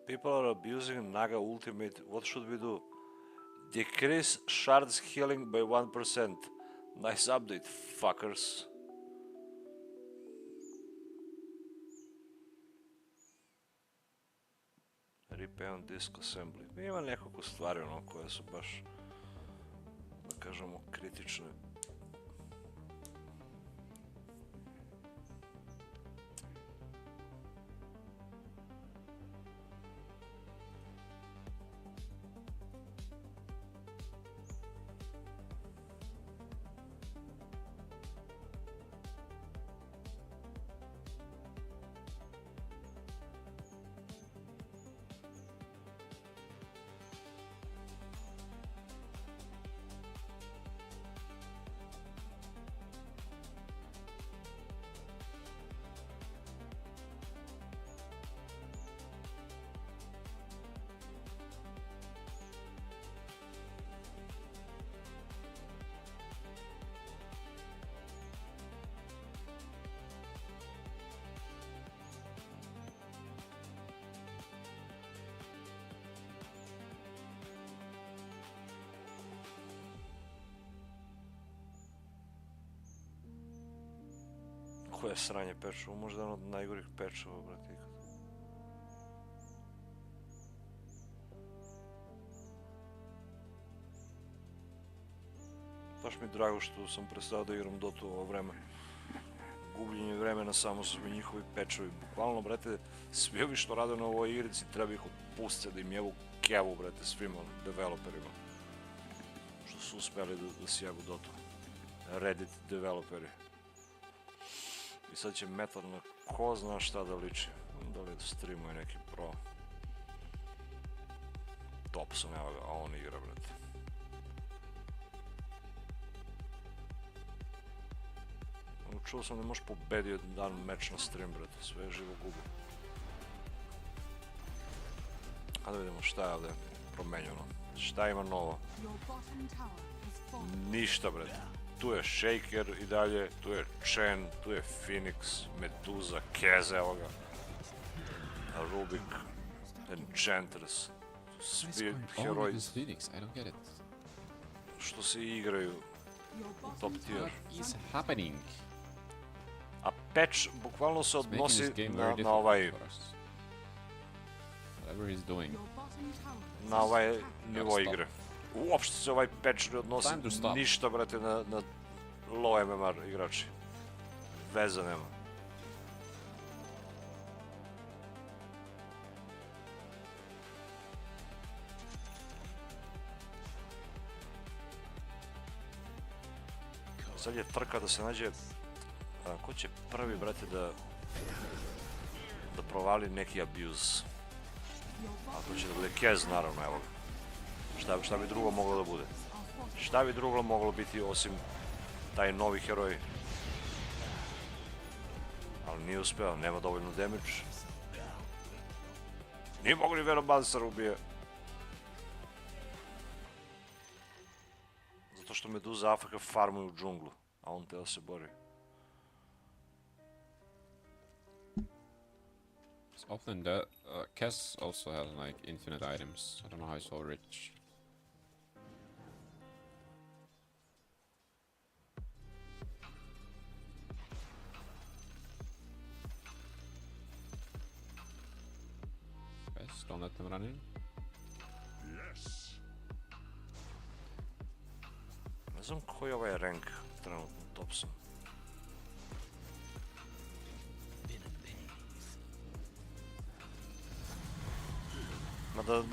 People are abusing Naga Ultimate. What should we do? Decrease shards healing by 1%. Nice update, fuckers. Repair on disk assembly. Ima nekoliko stvari ono koje su baš, da kažemo, kritične. Koje sranje pečevo, možda jedan od najgorih pečeva, brate, ikad. Baš mi je drago što sam prestao da igram Dotu ovo vreme. Gubljenje vremena samo su mi njihovi pečevi. Bukvalno, brate, svi ovi što rade na ovoj igrici treba ih otpustiti da im jevu kevu, brate, svim developerima. Što su uspeli da sjebu Dotu. Reddit developeri. I sad će metal na ko zna šta da liči. Da li streamuje neki pro. Topson, evo ga, a on igra, brate. Čuo sam da možeš pobedio dan meč na stream, brate, sve je živo gubi. A da vidimo šta je ovdje promenjeno. Šta ima novo? Ništa, brate. Tu je Shaker i dalje, tu je Chen, tu je Phoenix, Medusa, Kez, evo ga. Rubik, Enchantress. Svi heroji što se igraju u top tier. A patch bukvalno se odnosi na ovaj nivo igre. Uopšte se ovaj patch ne odnosi ništa, brate, na low MMR igrači. Veze nema. Sad je trka da se nađe ko će prvi, brate, da provali neki abuse. Ako će da bude Kez, naravno, evo ga. Šta bi drugo moglo da bude? Šta bi drugo moglo biti osim taj novi heroj? Ali nije uspeo, nema dovoljno damage. Nije mogo ni Venomancer ubije. Zato što Medusa Afrika farmuju u džunglu, a on teo se bori. Often that Kess also has like infinite items. I don't know how he's so rich. Yes, don't let them run in. Ne znam koji je ovaj rank trenutno top sam. Mada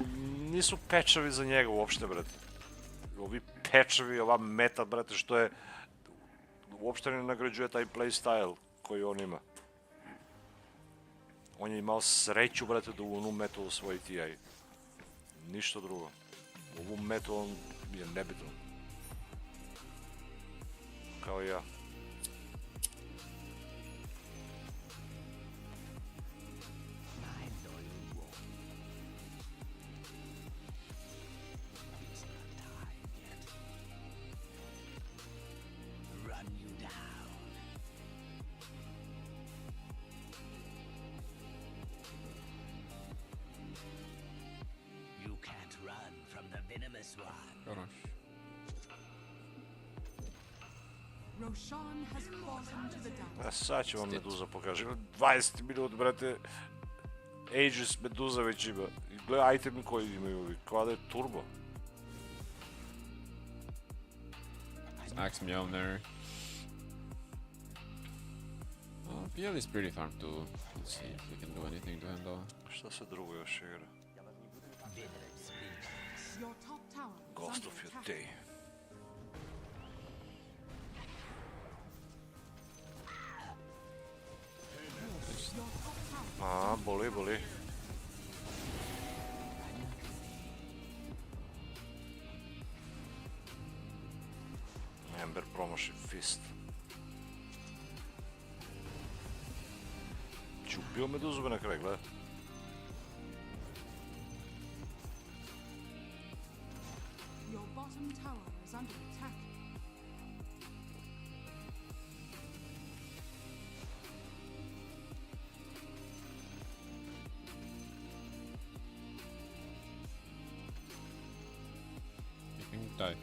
nisu patchovi za njega uopšte, brate. Ovi patchovi, ova meta, brate, što je... Uopšte ne nagrađuje taj playstyle koji on ima. On je imao sreću, brate, da u onu metu osvoji TI. Ništa drugo. U ovu metu on je nebitan. Kao i ja. Sad će vam Meduza pokaže. 20 minut, brate. Aegis Meduza već ima. I gledaj itemi koji imaju ovi. Kao da je turbo. Axe Mjolnir. Well, PL is pretty farm too. Let's see if we can do anything to handle. Šta se drugo još igra? Ghost of your day. A, boli, boli. Ember promaši fist. Čupio Meduzu na kraj, gledaj. Your bottom tower is under attack. Die.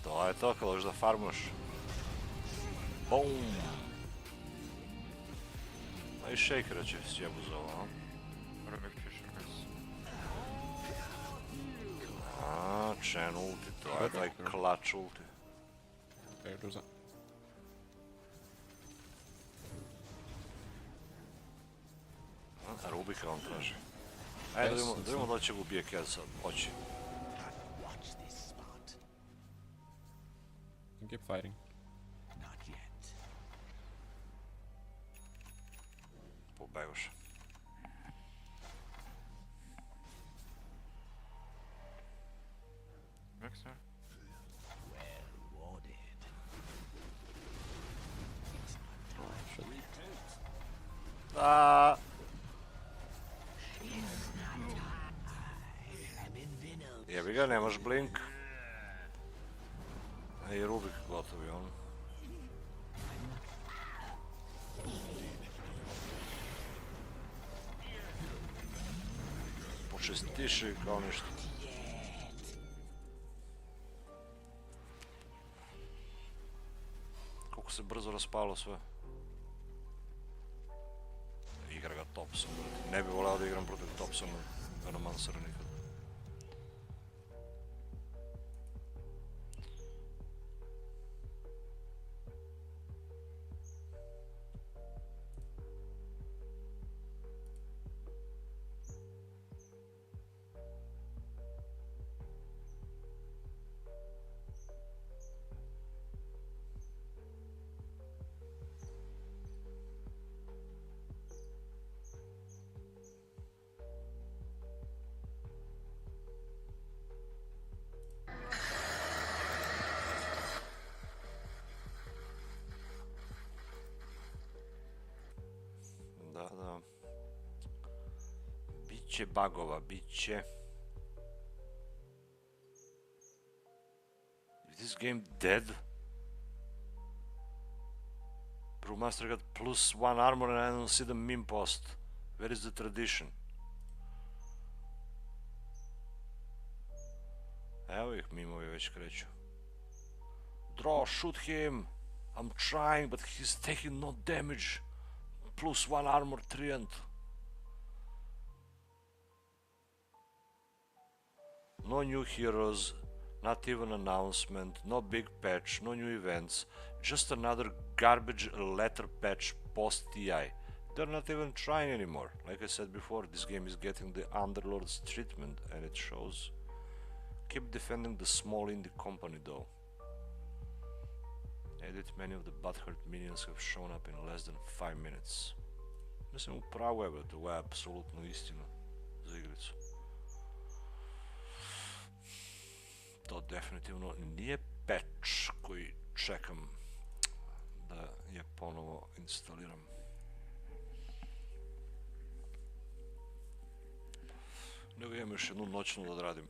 To je to, kad hoćeš da farmaš. Boom! A i Shakera će sjebu za ovo, a? Chen ulti, to je taj klač ulti. Rubika on traži. Ajde, da vidimo da će ga ubije Ked sad, hoće. Keep fighting. Pobegoš. Vexer. Aaaa! Jebi ga, nemaš blink. I Rubik gotovi on. Počestiši kao ništa. Koliko se brzo raspalo sve. Igra ga Thompson. Ne bi voleo da igram protiv Thompsona. Venomansera nikad. Da. Biće bagova, biće. Is this game dead? Brewmaster got +1 armor and I don't see the meme post. Where is the tradition? Evo ih, mimovi već kreću. Draw, shoot him! I'm trying, but he's taking no damage. +1 armor treant. No new heroes, not even announcement, no big patch, no new events, just another garbage letter patch post-TI. They're not even trying anymore. Like I said before, this game is getting the Underlord's treatment, and it shows. Keep defending the small indie company though. Edit, many of the butthurt minions have shown up in less than 5 minutes. Mislim, upravo je, brate, ovo je apsolutno istina za igricu. To definitivno nije patch koji čekam da je ponovo instaliram. Nego imam još jednu noćnu da odradim.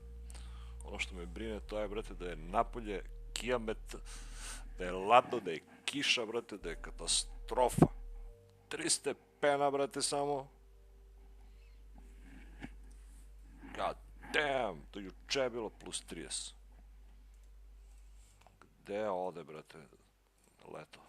Ono što me brine to je, brate, da je napolje kijamet, da je ladno, da je kiša, brate, da je katastrofa. 3 stepena, brate, samo. God damn, to juče je bilo plus 30. Gde ode, brate, leto?